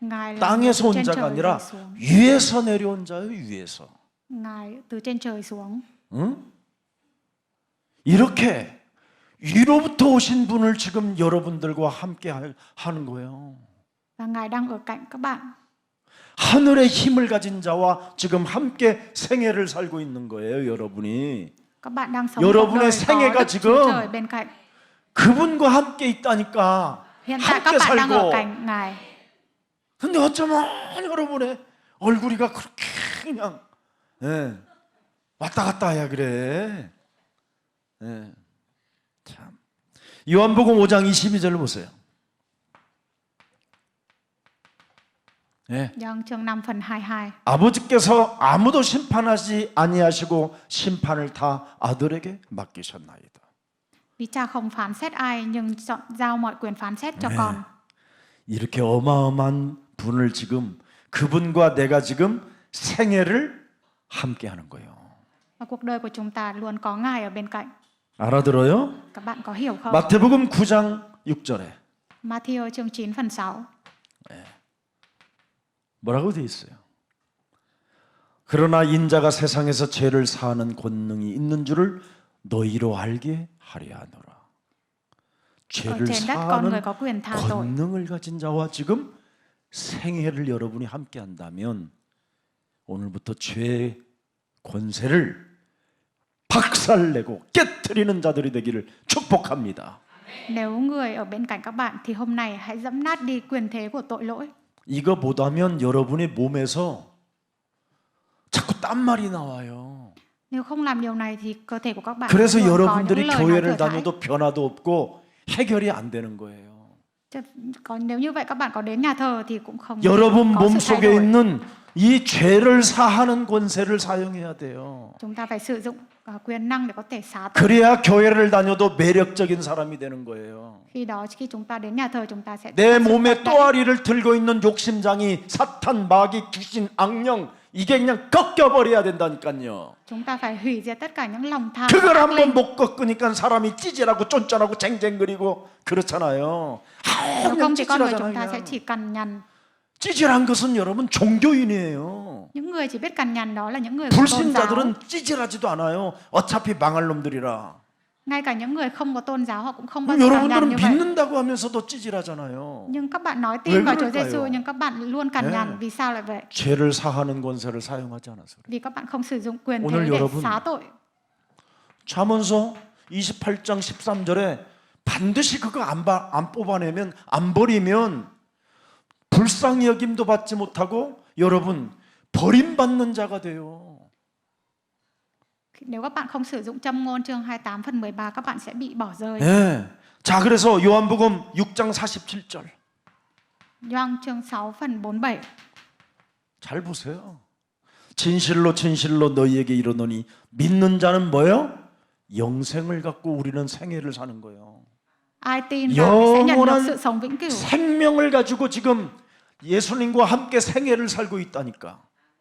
S2: Ngài là
S1: 땅에서
S2: từ
S1: 온
S2: trên
S1: 자가
S2: trời
S1: 아니라
S2: rơi xuống.
S1: 위에서 내려온 자요, 위에서.
S2: Ngài từ trên trời xuống.
S1: 응? 이렇게 위로부터 오신 분을 지금 여러분들과 함께 하는 거예요.
S2: Và Ngài đang ở cạnh các bạn.
S1: 하늘의 힘을 가진 자와 지금 함께 생애를 살고 있는 거예요, 여러분이.
S2: Các bạn đang sống
S1: 여러분의
S2: cuộc đời
S1: 생애가
S2: có Đức
S1: 지금
S2: Chúa Trời bên cạnh.
S1: 그분과 함께 있다니까.
S2: Hiện tại
S1: 함께
S2: các bạn đang ở
S1: 살고.
S2: cạnh Ngài.
S1: 근데 어쩌면 여러분의 얼굴이가 그렇게 그냥 왔다 갔다 해야 그래. 참. 요한복음 5장 22절을 보세요.
S2: Trong chương 5 phần 22.
S1: 아버지께서 아무도 심판하지 아니하시고 심판을 다 아들에게 맡기셨나이다.
S2: Vì cha không phán xét ai nhưng chọn giao mọi quyền phán xét cho con.
S1: 이렇게 어마어마한 분을 지금 그분과 내가 지금 생애를 함께 하는 거예요.
S2: Và cuộc đời của chúng ta luôn có Ngài ở bên cạnh.
S1: 알아들어요?
S2: Các bạn có hiểu không?
S1: 마태복음 9장 6절에
S2: Matthew chương 9 phần 6.
S1: 뭐라고 돼 있어요? 그러나 인자가 세상에서 죄를 사하는 권능이 있는 줄을 너희로 알게 하려 하노라.
S2: Ở
S1: 죄를
S2: trên đất con người
S1: 사하는
S2: có quyền tha tội.
S1: 권능을 가진 자와 지금 생애를 여러분이 함께 한다면 오늘부터 죄의 권세를 박살내고 깨트리는 자들이 되기를 축복합니다.
S2: Nếu người ở bên cạnh các bạn thì hôm nay hãy dẫm nát đi quyền thế của tội lỗi.
S1: 이거 못하면 여러분의 몸에서 자꾸 딴말이 나와요.
S2: Nếu không làm điều này thì cơ thể của các bạn
S1: 그래서
S2: luôn có những
S1: 여러분들이
S2: lời nói
S1: 교회를
S2: thừa thãi.
S1: 다녀도 변화도 없고 해결이 안 되는 거예요.
S2: Còn nếu như vậy các bạn có đến nhà thờ thì cũng không
S1: 여러분
S2: có sự thay
S1: 몸속에
S2: đổi.
S1: 있는 이 죄를 사하는 권세를 사용해야 돼요.
S2: Chúng ta phải sử dụng quyền năng để có thể xá tội.
S1: 그래야 교회를 다녀도 매력적인 사람이 되는 거예요.
S2: Khi đó khi chúng ta đến nhà thờ chúng ta sẽ
S1: 내
S2: thật sự
S1: 몸에
S2: tốt đẹp.
S1: 또아리를 들고 있는 욕심장이 사탄, 마귀, 귀신, 악령 이게 그냥 꺾여버려야 된다니까요.
S2: Chúng ta phải hủy diệt tất cả những lòng tham.
S1: 그걸
S2: ác
S1: 한번
S2: linh.
S1: 못 꺾으니까 사람이 찌질하고 쫀쫀하고 쟁쟁거리고 그렇잖아요.
S2: Nếu
S1: 그냥
S2: không thì con người chúng ta
S1: 찌질하잖아요.
S2: sẽ chỉ cằn nhằn.
S1: 찌질한 것은 여러분 종교인이에요.
S2: Những người chỉ biết cằn nhằn đó là những người của tôn giáo.
S1: 불신자들은 찌질하지도 않아요. 어차피 망할 놈들이라.
S2: Ngay cả những người không có tôn giáo họ cũng không bao giờ cằn nhằn
S1: 여러분들은
S2: như vậy.
S1: 믿는다고 하면서도 찌질하잖아요.
S2: Nhưng các bạn nói
S1: 왜
S2: tin vào Chúa
S1: 그럴까요?
S2: Giêsu nhưng các bạn luôn cằn
S1: 네.
S2: nhằn. Vì sao lại vậy?
S1: 죄를 사하는 권세를 사용하지 않아서 그래요.
S2: Vì các bạn không sử dụng quyền
S1: 오늘
S2: thế để
S1: 여러분
S2: xá tội.
S1: 잠언서 28장 13절에 반드시 그거 안 뽑아내면, 안 버리면 불쌍히 여김도 받지 못하고 여러분 버림받는 자가 돼요.
S2: Nếu các bạn không sử dụng châm ngôn chương 28 phần 13 các bạn sẽ bị bỏ rơi.
S1: 네. 자, 그래서 요한복음 6장 47절
S2: Gioan chương 6 phần 47.
S1: 잘 보세요. 진실로 진실로 너희에게 이르노니 믿는 자는 뭐예요? 영생을 갖고 우리는 생애를 사는 거예요.
S2: Ai tin và sẽ nhận được
S1: 영원한
S2: sự sống vĩnh cửu.
S1: 생명을 가지고 지금 예수님과 함께 생애를 살고 있다니까.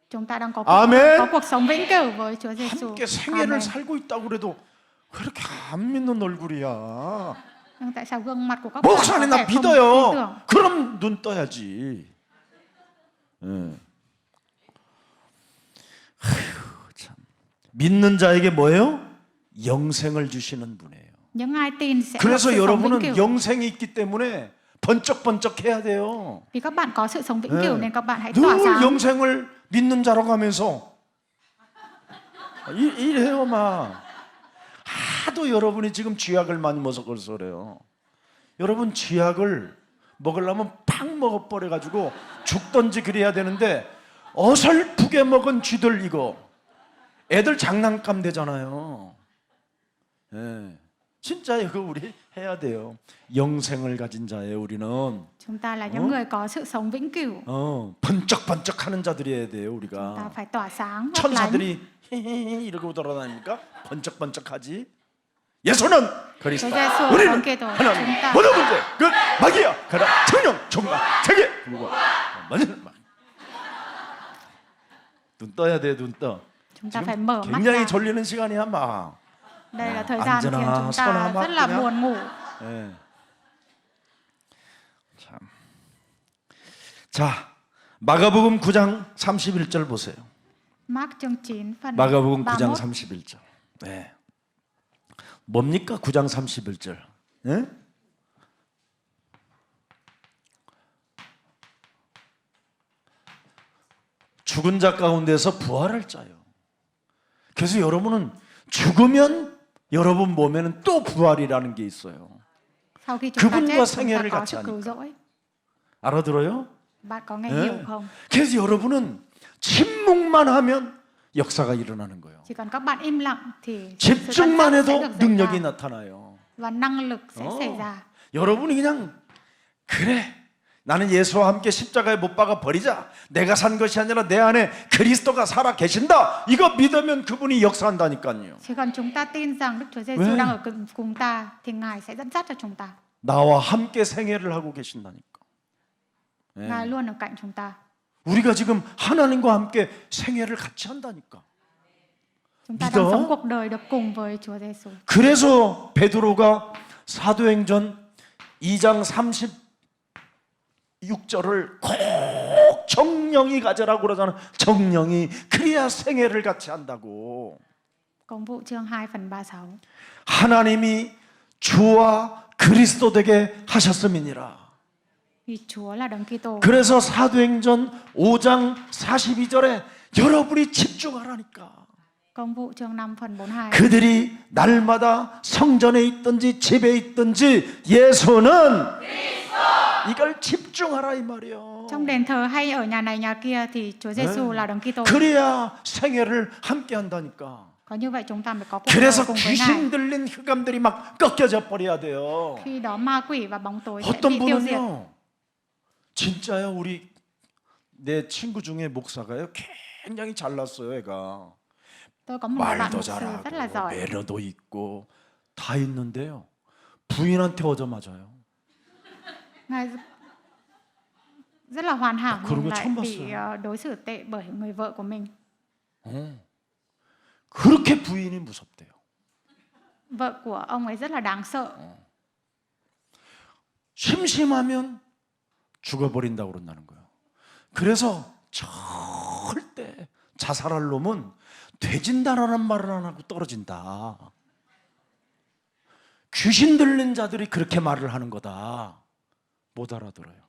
S2: Chúng ta đang
S1: 아멘.
S2: có cuộc sống vĩnh cửu với Chúa Giêsu.
S1: 함께 생애를
S2: Amen.
S1: 살고 있다고 그래도 그렇게 안 믿는 얼굴이야.
S2: Nhưng tại sao gương mặt của các bạn
S1: 목사님
S2: có
S1: 나
S2: vẻ không tin
S1: 믿어요.
S2: tưởng?
S1: 그럼 눈 떠야지. 예. 아휴, 참. 믿는 자에게 뭐예요? 영생을 주시는 분이에요.
S2: Những ai tin sẽ được
S1: 그래서
S2: sự sống vĩnh
S1: 여러분은
S2: cửu.
S1: 영생이 있기 때문에 번쩍번쩍 해야 돼요.
S2: Vì các bạn có sự sống vĩnh
S1: 네.
S2: cửu nên các bạn hãy tỏa
S1: 늘
S2: sáng.
S1: 영생을 믿는 자라고 하면서 이래요 막. 하도 여러분이 지금 쥐약을 많이 먹어서 그래요. 여러분 쥐약을 먹으려면 팍 먹어버려가지고 죽던지 그래야 되는데 어설프게 먹은 쥐들 이거 애들 장난감 되잖아요. 예. 진짜 이거 우리 해야 돼요. 영생을 가진 자예요 우리는.
S2: Chúng ta là những người có sự sống vĩnh cửu.
S1: 번쩍번쩍하는 자들이어야 돼요
S2: Ta
S1: 우리가.
S2: phải tỏa sáng, lấp lánh.
S1: 천사들이 히히히 이러고 돌아다니니까 번쩍번쩍하지. 예수는 그리스도,
S2: 예수,
S1: 우리는
S2: 번개도,
S1: 하나님.
S2: chúng ta.
S1: 모든 문제 그 마귀야 그라 청령 정말 세계 불과 완전 막. 눈 떠야 돼 눈 떠.
S2: Chúng ta
S1: 지금
S2: phải mở mắt
S1: 굉장히
S2: ra.
S1: 졸리는 시간이야 막.
S2: Đây là thời gian khiến
S1: 앉으나
S2: chúng
S1: 서나
S2: ta
S1: 막
S2: rất là
S1: 그냥.
S2: buồn ngủ.
S1: 예. 참. 자, 마가복음 9장 31절 보세요.
S2: Mark chương 9 phần
S1: 마가복음 9장
S2: 31.
S1: 31절. 네. 뭡니까 9장 31절? 예? 죽은 자 가운데서 부활할 자요. 그래서 여러분은 죽으면 여러분 몸에는 또 부활이라는 게 있어요.
S2: Sau khi chúng ta
S1: 그분과
S2: chết, chúng ta
S1: 생애를
S2: có
S1: 같이
S2: sự cứu
S1: 하니까.
S2: rỗi.
S1: 알아들어요?
S2: Bạn có nghe
S1: 예.
S2: hiểu không?
S1: 그래서 여러분은 침묵만 하면 역사가 일어나는 거예요.
S2: Chỉ cần các bạn im lặng thì sự dẫn
S1: 집중만
S2: dắt sẽ
S1: 해도
S2: được diễn
S1: 능력이
S2: ra
S1: 나타나요.
S2: và năng lực sẽ xảy ra.
S1: 여러분이 그냥 그래 나는 예수와 함께 십자가에 못 박아 버리자. 내가 산 것이 아니라 내 안에 그리스도가 살아 계신다. 이거 믿으면 그분이 역사한다니까요.
S2: Chỉ cần chúng ta tin rằng Đức Chúa Giêsu
S1: 왜?
S2: đang ở cùng ta thì Ngài sẽ dẫn dắt cho chúng ta.
S1: 나와 함께 생애를 하고 계신다니까. 예.
S2: Ngài luôn ở cạnh chúng ta.
S1: 우리가 지금 하나님과 함께 생애를 같이 한다니까.
S2: Chúng ta
S1: 믿어?
S2: đang sống cuộc đời được cùng với Chúa Giêsu.
S1: 그래서 베드로가 사도행전 2장 36절을 꼭 정령이 가져라고 그러잖아. 정령이 그래야 생애를 같이 한다고.
S2: Công vụ chương 2 phần 36.
S1: 하나님이 주와 그리스도 되게 하셨음이니라.
S2: Vì Chúa là Đấng Kitô.
S1: 그래서 사도행전 5장 42절에 여러분이 집중하라니까.
S2: Công vụ chương 5 phần 42.
S1: 그들이 날마다 성전에 있든지 집에 있든지 예수는 이걸 집중하라 이 말이에요.
S2: Trong đền thờ hay ở nhà này nhà kia thì Chúa Giêsu là Đấng Kitô.
S1: 그래야 생애를 함께 한다니까.
S2: Có như vậy chúng ta mới có cuộc đời
S1: 그래서
S2: cùng với Ngài.
S1: 귀신 들린 흑암들이 막 꺾여져 버려야 돼요.
S2: Khi đó ma quỷ và bóng tối sẽ
S1: 어떤
S2: bị tiêu diệt.
S1: 분은요, 진짜요, 우리 내 친구 중에 목사가요, 굉장히 잘났어요, 애가.
S2: Tôi có một người bạn
S1: 말도
S2: mục sư rất là
S1: 잘하고
S2: giỏi.
S1: 매너도 있고 다 있는데요, 부인한테 얻어맞아요.
S2: Ngài rất là hoàn hảo
S1: 그런
S2: nhưng
S1: 거
S2: lại
S1: 처음
S2: bị
S1: 봤어요.
S2: đối xử tệ bởi người vợ của mình.
S1: 그렇게 부인이 무섭대요.
S2: Vợ của ông ấy rất là đáng sợ.
S1: 심심하면 죽어버린다고 그런다는 거예요. 그래서 절대 자살할 놈은 되진다라는 말을 안 하고 떨어진다. 귀신 들린 자들이 그렇게 말을 하는 거다. 못 알아들어요.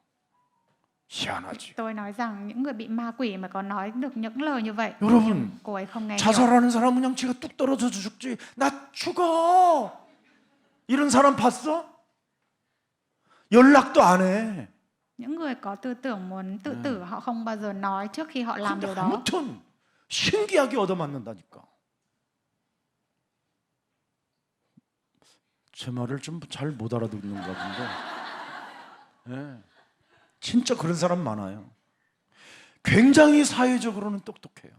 S1: 희한하지.
S2: Tôi nói rằng những người bị ma quỷ mà có nói được những lời như vậy,
S1: 여러분,
S2: nhưng cô ấy không nghe hiểu.
S1: 자살하는 사람은 그냥 지가 뚝 떨어져서 죽지. 나 죽어. 이런 사람 봤어? 연락도 안 해.
S2: Những người có tư tưởng muốn tự tử họ không bao giờ nói trước khi họ làm
S1: 근데
S2: điều đó.
S1: 아무튼 신기하게 얻어맞는다니까. 제 말을 좀 잘 못 알아듣는가 본데. 예. 진짜 그런 사람 많아요. 굉장히 사회적으로는 똑똑해요.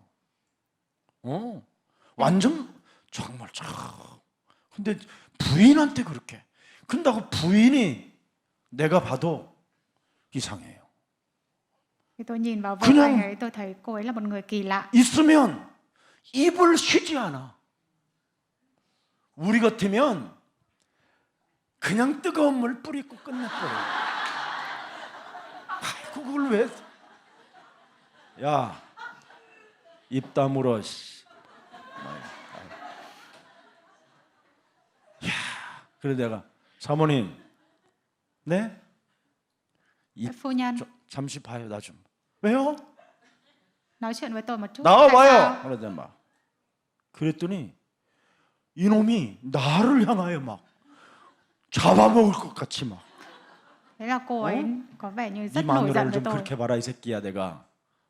S1: 완전 정말 참. 근데 부인한테 그렇게. 근다고 부인이 내가 봐도 이상해요.
S2: Khi tôi nhìn vào vợ
S1: 그냥-
S2: anh ấy, tôi thấy cô ấy là một người kỳ lạ.
S1: 있으면 입을 쉬지 않아. 우리 같으면 그냥 뜨거운 물 뿌리고 끝내버려요. 아이고, 그걸 왜? 야, 입 다물어. 씨. 야, 그래 내가 사모님, 네?
S2: Phu nhân,
S1: 잠시 봐요, 나 좀. 왜요?
S2: nói chuyện với tôi một chút. Tại
S1: 나와봐요.
S2: sao?
S1: 그러자 막. 그랬더니 이놈이 나를 향하여 막 잡아먹을 것 같이 막.
S2: Thế là cô ấy có vẻ như
S1: 네
S2: rất nổi giận
S1: 마누라를
S2: với
S1: 좀
S2: tôi.
S1: 그렇게 봐라 이 새끼야. 내가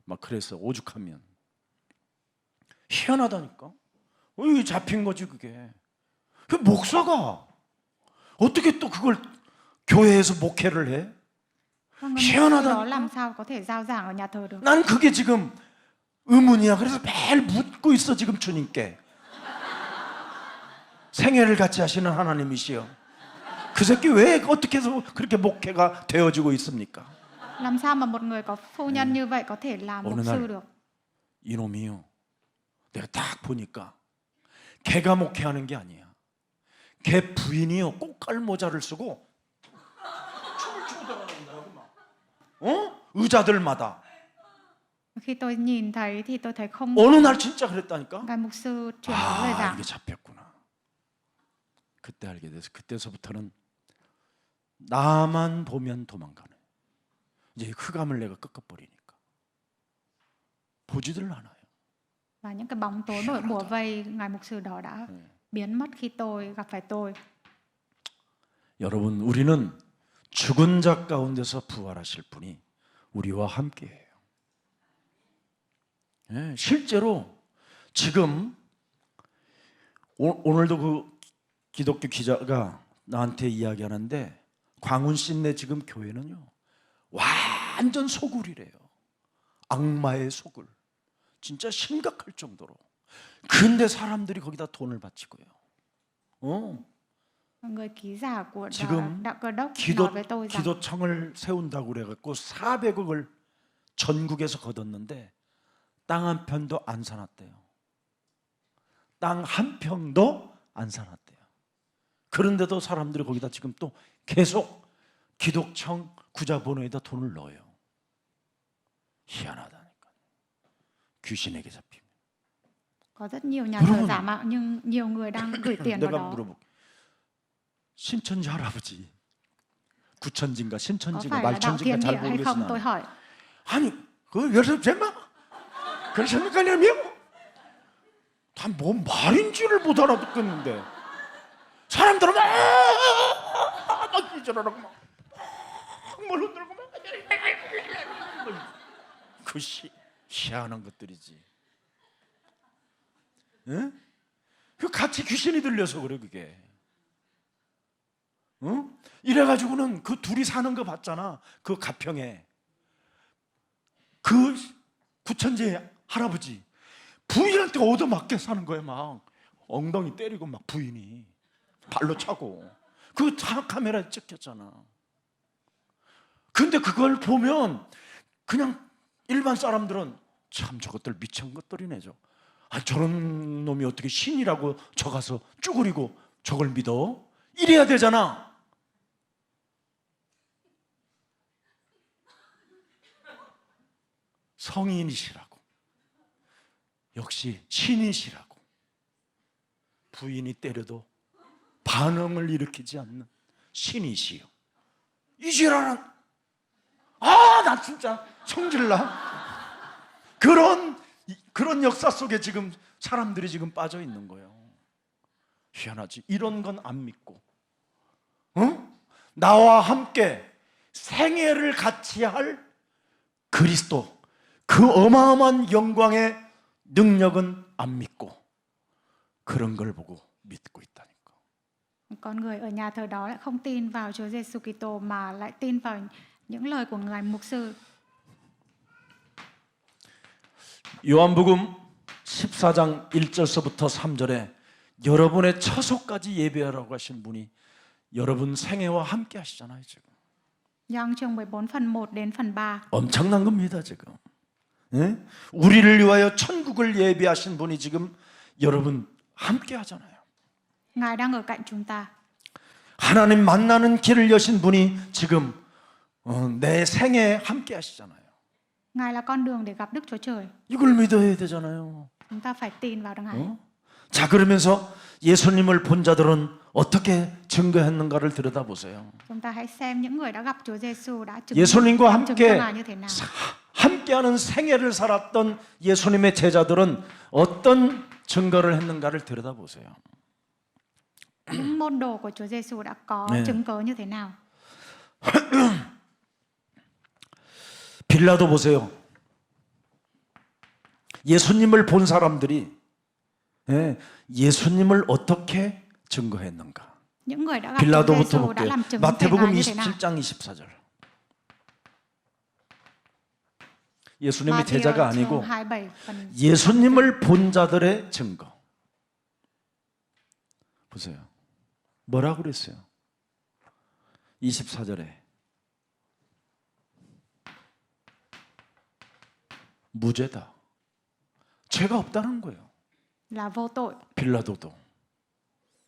S1: 막 그랬어. 오죽하면. 희한하다니까. 이게 잡힌 거지 그게. 그 목사가 어떻게 또 그걸 교회에서 목회를 해?
S2: Vâng, người
S1: 희한하다니까.
S2: mục sư đó làm sao có thể giao giảng ở nhà thờ được?
S1: 난 그게 지금 의문이야. 그래서 매일 묻고 있어 지금 주님께. 생애를 같이 하시는 하나님이시여, 그 새끼 왜 어떻게 해서 그렇게 목회가 되어지고 있습니까?
S2: Làm sao mà một người có phu nhân như vậy có thể làm mục
S1: 어느
S2: sư
S1: 날
S2: được?
S1: 이놈이요, 내가 딱 보니까 걔가 목회하는 게 아니야. 걔 부인이요 꽃갈 모자를 쓰고 춤을 추고 돌아다닌다고 막. 의자들마다.
S2: Khi tôi nhìn thấy thì tôi thấy không
S1: 어느 날 진짜 그랬다니까.
S2: ngài mục sư truyền có lời
S1: 아,
S2: giảng.
S1: 이게 잡혔구나. 그때 알게 돼서 그때서부터는 나만 보면 도망가네. 이제 흑암을 내가 꺾어버리니까 보지들 않아요.
S2: Và những cái bóng tối nổi bùa vây ngài mục sư đó đã biến mất khi tôi gặp phải tôi.
S1: 여러분, 우리는 죽은 자 가운데서 부활하실 분이 우리와 함께해요. 예, 실제로 지금 오늘도 그 기독교 기자가 나한테 이야기하는데, 광운 씨네 지금 교회는요 완전 소굴이래요. 악마의 소굴. 진짜 심각할 정도로. 근데 사람들이 거기다 돈을 바치고요.
S2: Người ký giả của
S1: 지금
S2: đạo Cơ đốc nói với tôi rằng
S1: 기도청을 세운다고 그래갖고 400억을 전국에서 걷었는데 땅 한 편도 안 사놨대요. 땅 한 평도 안 사놨대요. 그런데도 사람들이 거기다 지금 또 계속 기독청 구자번호에다 돈을 넣어요. 희한하다니까. 귀신에게 잡히면.
S2: có rất nhiều nhà thờ giả mạo nhưng nhiều người đang gửi tiền vào
S1: 내가
S2: đó.
S1: 물어볼게. 신천지 할아버지, 구천지인가
S2: Có
S1: 신천지인가
S2: phải là đạo
S1: 말천지인가
S2: thiên
S1: 잘
S2: địa hay không tôi
S1: 모르겠으나,
S2: hỏi.
S1: 아니 그 여러분 제마 그러십니까? 냐면 다뭐 말인지를 못 알아듣겠는데 사람들은 막 기절하라고 막 물 흔들고 막 그 희한한 것들이지. 응? 그 같이 귀신이 들려서 그래 그게. 응? 이래가지고는 그 둘이 사는 거 봤잖아. 그 가평에 그 구천지 할아버지 부인한테 얻어맞게 사는 거야. 막 엉덩이 때리고 막 부인이 발로 차고. 그 카메라에 찍혔잖아. 근데 그걸 보면 그냥 일반 사람들은 참 저것들 미친 것들이네. 저런 놈이 어떻게 신이라고 저 가서 쭈그리고 저걸 믿어? 이래야 되잖아. 성인이시라고, 역시 신이시라고, 부인이 때려도 반응을 일으키지 않는 신이시요. 이 지랄은, 나 진짜 성질나. 그런 역사 속에 지금 사람들이 지금 빠져 있는 거예요. 희한하지. 이런 건 안 믿고, 나와 함께 생애를 같이 할 그리스도, 그 어마어마한 영광의 능력은 안 믿고 그런 걸 보고 믿고 있다니까.
S2: Con người ở nhà thờ đó lại không tin vào Chúa Giêsu Kitô mà lại tin vào những lời của ngài mục sư.
S1: 요한복음 14장 1절서부터 3절에 여러분의 처소까지 예배하라고 하신 분이 여러분 생애와 함께 하시잖아요. 지금
S2: Giăng chương 14 phần 1 đến phần 3.
S1: 엄청난 겁니다. 지금 우리를 위하여 천국을 예비하신 분이 지금 여러분 함께 하잖아요.
S2: Ngài đang ở cạnh chúng ta.
S1: 하나님 만나는 길을 여신 분이 지금 내 생애에 함께 하시잖아요.
S2: Ngài là con đường để gặp Đức Chúa Trời.
S1: 이걸 믿어야 되잖아요.
S2: Chúng ta phải tin vào Ngài.
S1: 자, 그러면서 예수님을 본 자들은 어떻게 증거했는가를 들여다보세요.
S2: Chúng ta hãy xem những người đã gặp Chúa Giêsu đã chứng
S1: 예수님과
S2: cho
S1: 함께
S2: Ngài như thế nào.
S1: 함께하는 생애를 살았던 예수님의 제자들은 어떤 증거를 했는가를 들여다보세요.
S2: Những môn đồ của Chúa Giêsu đã có chứng cớ như thế nào?
S1: 빌라도 보세요. 예수님을 본 사람들이 예수님을 어떻게 증거했는가?
S2: Những người đã gặp Chúa
S1: 빌라도부터
S2: Giêsu đã
S1: 볼게요.
S2: làm chứng về
S1: 마태복음
S2: Ngài như thế nào?
S1: 27장 24절. 예수님이 제자가 아니고
S2: 27 phần
S1: 예수님을 본 자들의 증거. 보세요. 뭐라고 그랬어요? 24절에 무죄다. 죄가 없다는 거예요.
S2: là vô tội.
S1: 빌라도도.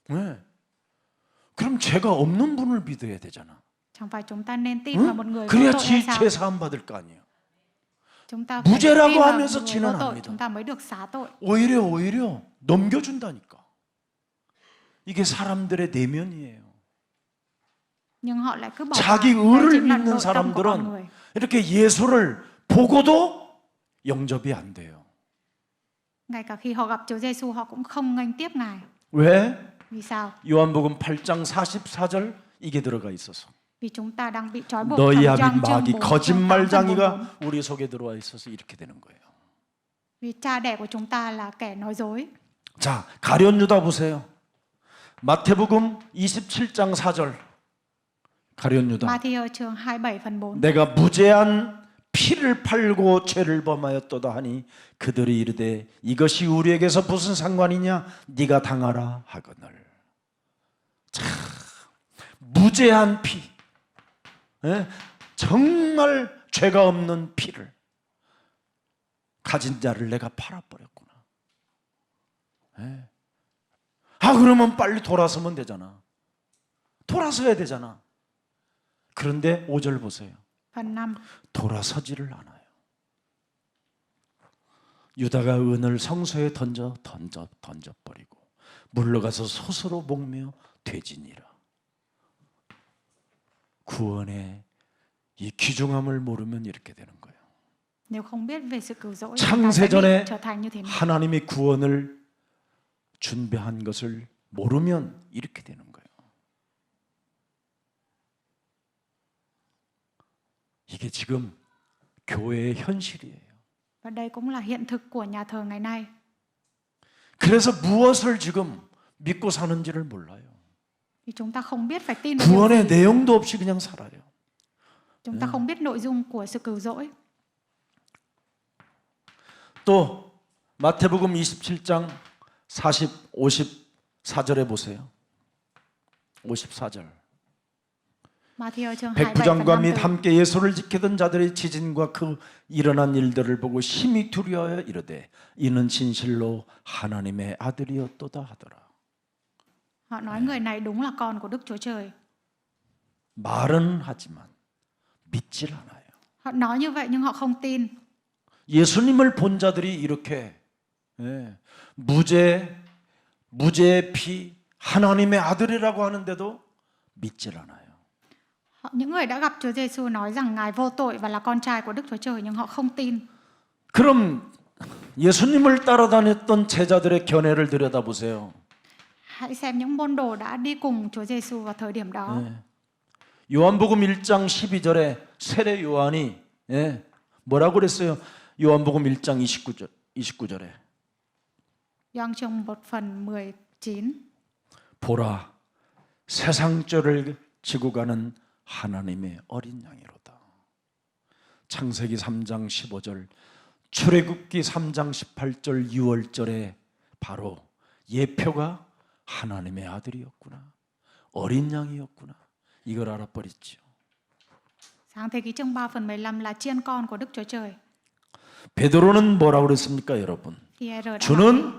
S1: 왜? 그럼 죄가 없는 분을 믿어야 되잖아.
S2: Chẳng phải chúng ta nên tin vào một người vô
S1: 그래야
S2: tội hay
S1: 죄
S2: sao?
S1: 사함 받을 거 아니에요.
S2: Chúng ta phải
S1: 무죄라고
S2: tin vào
S1: 하면서
S2: người
S1: 지는
S2: vô tội,
S1: 압니다.
S2: chúng ta mới được xá tội.
S1: 오히려 넘겨준다니까. 이게 사람들의 내면이에요.
S2: Nhưng họ lại cứ bỏ
S1: 자기
S2: qua.
S1: 의를
S2: Đấy chính là
S1: 믿는
S2: nội tâm của con
S1: 사람들은
S2: người.
S1: 이렇게 예수를 보고도 영접이 안 돼요.
S2: Ngay cả khi họ gặp Chúa Giêsu họ cũng không nghênh tiếp Ngài.
S1: 왜?
S2: Vì sao?
S1: 요한복음 8장 44절 이게 들어가 있어서.
S2: Vì chúng ta đang bị trói buộc
S1: 너희
S2: trong
S1: 아비
S2: Gioan chương
S1: 마귀
S2: 4 chương 8 phần 44.
S1: 거짓말장이가 우리 속에 들어와 있어서 이렇게 되는 거예요.
S2: Vì cha đẻ của chúng ta là kẻ nói dối.
S1: 자, 가룟 유다 보세요. 마태복음 27장 4절. 가룟 유다.
S2: Matthew chương 27 phần 4.
S1: 내가 무죄한 피를 팔고 죄를 범하였도다 하니 그들이 이르되 이것이 우리에게서 무슨 상관이냐 네가 당하라 하거늘. 참 무죄한 피, 정말 죄가 없는 피를 가진 자를 내가 팔아버렸구나. 그러면 빨리 돌아서면 되잖아. 돌아서야 되잖아. 그런데 5절 보세요.
S2: Phần 5.
S1: 돌아서지를 않아요. 유다가 은을 성소에 던져버리고 물러가서 스스로 목며 되지니라. 구원의 이 귀중함을 모르면 이렇게 되는 거예요.
S2: Nếu không biết về sự cứu rỗi,
S1: 창세전에
S2: trở thành như thế nào?
S1: 하나님이 구원을 준비한 것을 모르면 이렇게 되는 거예요. 이게 지금 교회의 현실이에요.
S2: Và đây cũng là hiện thực của nhà thờ ngày nay.
S1: 그래서 무엇을 지금 믿고 사는지를 몰라요.
S2: Vì chúng ta không biết phải tin vào điều
S1: 구원의
S2: gì.
S1: 내용도 없이 그냥 살아요.
S2: Chúng ta không biết nội dung của sự cứu rỗi.
S1: 또 마태복음 27장 54절에 보세요. 54절.
S2: Matthew chương 27 phần
S1: 백부장과
S2: 5
S1: 및
S2: từ.
S1: 함께 예수를 지키던 자들의 지진과 그 일어난 일들을 보고 심히 두려워하여 이르되 이는 진실로 하나님의 아들이었도다 하더라.
S2: Họ nói người này đúng là con của Đức Chúa Trời.
S1: 말은 하지만 믿질 않아요.
S2: Họ nói như vậy nhưng họ không tin.
S1: 예수님을 본 자들이 이렇게 무죄의 피 하나님의 아들이라고 하는데도 믿질 않아요.
S2: Những người đã gặp Chúa Giêsu nói rằng Ngài vô tội và là con trai của Đức Chúa Trời nhưng họ không tin.
S1: 그럼 예수님을 따라다녔던 제자들의 견해를 들여다보세요.
S2: Hãy xem những môn đồ đã đi cùng Chúa Giêsu vào thời điểm đó.
S1: 요한복음 1장 12절에 세례 요한이 뭐라고 그랬어요? 요한복음 1장 29절에
S2: Gioan chương 1 phần 19.
S1: 보라 세상 죄를 지고 가는 하나님의 어린 양이로다. 창세기 3장 15절, 출애굽기 3장 18절, 6월절에 바로 예표가 하나님의 아들이었구나, 어린 양이었구나, 이걸 알아버렸죠.
S2: Sáng thế ký chương 3 phần 15 là chiên con của Đức Chúa Trời.
S1: 베드로는 뭐라고 그랬습니까, 여러분?
S2: Pierre đã
S1: 주는
S2: nói,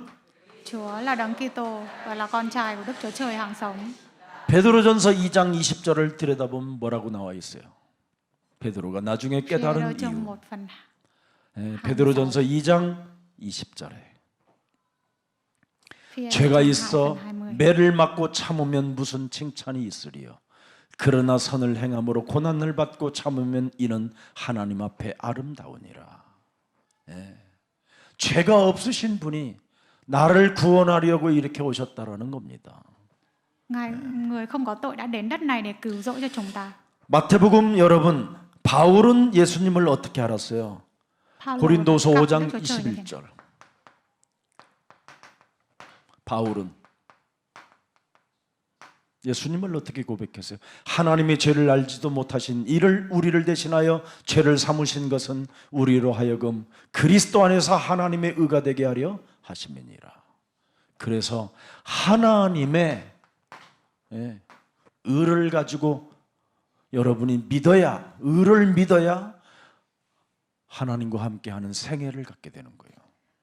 S2: Chúa là Đấng Kitô và là con trai của Đức Chúa Trời hàng sống.
S1: 베드로전서 2장 20절을 들여다보면 뭐라고 나와 있어요? 베드로가 나중에 깨달은
S2: Pierre chương
S1: 이유.
S2: 1 phần
S1: 베드로전서 2장 20절에
S2: Pierre
S1: 죄가
S2: chương 2
S1: 있어
S2: phần 20.
S1: 매를 맞고 참으면 무슨 칭찬이 있으리요. 그러나 선을 행함으로 고난을 받고 참으면 이는 하나님 앞에 아름다우니라. 죄가 없으신 분이 나를 구원하려고 이렇게 오셨다라는 겁니다.
S2: Ngài người không có tội đã đến đất này để cứu rỗi cho chúng ta.
S1: 마태복음 여러분, 바울은 예수님을 어떻게 알았어요?
S2: Phaolô
S1: 고린도서
S2: gặp
S1: 5장
S2: Đức Chúa Trời như thế nào?
S1: 21절. 바울은 예수님을 어떻게 고백했어요? 하나님의 죄를 알지도 못하신 이를 우리를 대신하여 죄를 삼으신 것은 우리로 하여금 그리스도 안에서 하나님의 의가 되게 하려 하심이니라. 그래서 하나님의 의를 가지고 여러분이 믿어야, 의를 믿어야 하나님과 함께하는 생애를 갖게 되는 거예요.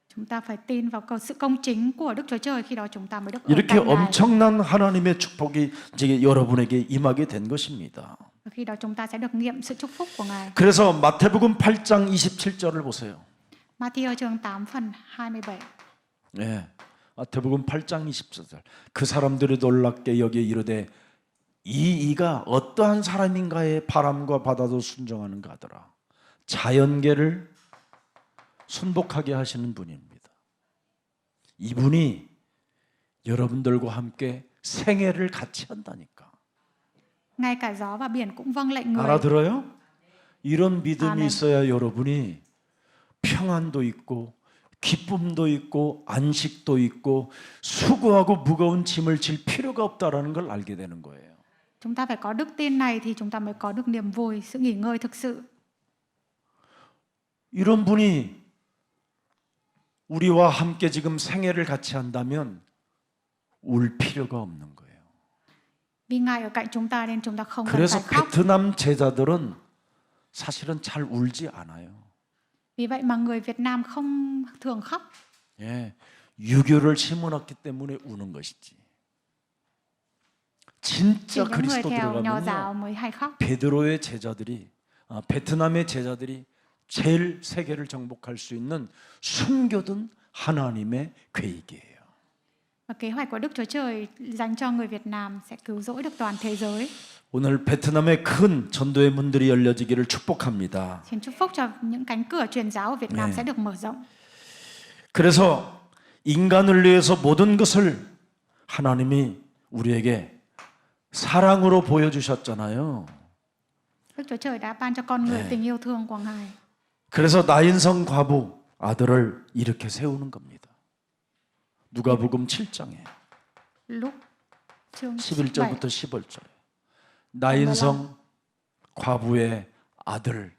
S2: Chúng ta phải tin vào sự công chính của Đức Chúa Trời, khi đó chúng ta mới được ở
S1: 이렇게
S2: cạnh Ngài.
S1: 엄청난 하나님의 축복이 이제 여러분에게 임하게 된 것입니다.
S2: Và khi đó chúng ta sẽ được nghiệm sự chúc phúc của Ngài.
S1: 그래서 마태복음 8장 27절을 보세요.
S2: Matthew chương 8 phần 27.
S1: 마태복음 8장 24절. 그 사람들이 놀랍게 여기에 이르되 이가 어떠한 사람인가의 바람과 바다도 순종하는가 하더라. 자연계를 순복하게 하시는 분입니다. 이분이 여러분들과 함께 생애를 같이 한다니까.
S2: Ngay cả gió và biển cũng vâng lệnh người.
S1: 알아들어요? 이런 믿음이
S2: 아멘.
S1: 있어야 여러분이 평안도 있고 기쁨도 있고 안식도 있고 수고하고 무거운 짐을 질 필요가 없다라는 걸 알게 되는 거예요.
S2: Chúng ta phải có đức tin này thì chúng ta mới có được niềm vui, sự nghỉ ngơi thực sự.
S1: 이런 분이 우리와 함께 지금 생애를 같이 한다면 울 필요가 없는 거예요.
S2: Vì Ngài ở cạnh chúng ta nên chúng ta không cần
S1: 그래서
S2: phải khóc.
S1: 베트남 제자들은 사실은 잘 울지 않아요.
S2: Vì vậy mà người Việt Nam không thường khóc.
S1: 유교를 심어놨기 때문에 우는 것이지.
S2: Chỉ
S1: 진짜
S2: những người
S1: 그리스도
S2: theo nho
S1: 들어가면요.
S2: giáo mới hay khóc.
S1: 베드로의 제자들이 베트남의 제자들이 제일 세계를 정복할 수 있는 숨겨둔 하나님의 계획이에요.
S2: Và kế hoạch của Đức Chúa Trời dành cho người Việt Nam sẽ cứu rỗi được toàn thế giới.
S1: 오늘 베트남의 큰 전도의 문들이 열려지기를 축복합니다.
S2: Xin chúc phúc cho những cánh cửa truyền giáo ở Việt Nam sẽ được mở rộng.
S1: 그래서 인간을 위해서 모든 것을 하나님이 우리에게 사랑으로 보여주셨잖아요.
S2: Đức Chúa Trời đã ban cho con người tình yêu thương của Ngài.
S1: 그래서 나인성 과부 아들을 이렇게 세우는 겁니다. 누가복음 7장에
S2: Lúc chương
S1: 11절부터 15절에 나인성 과부의 아들,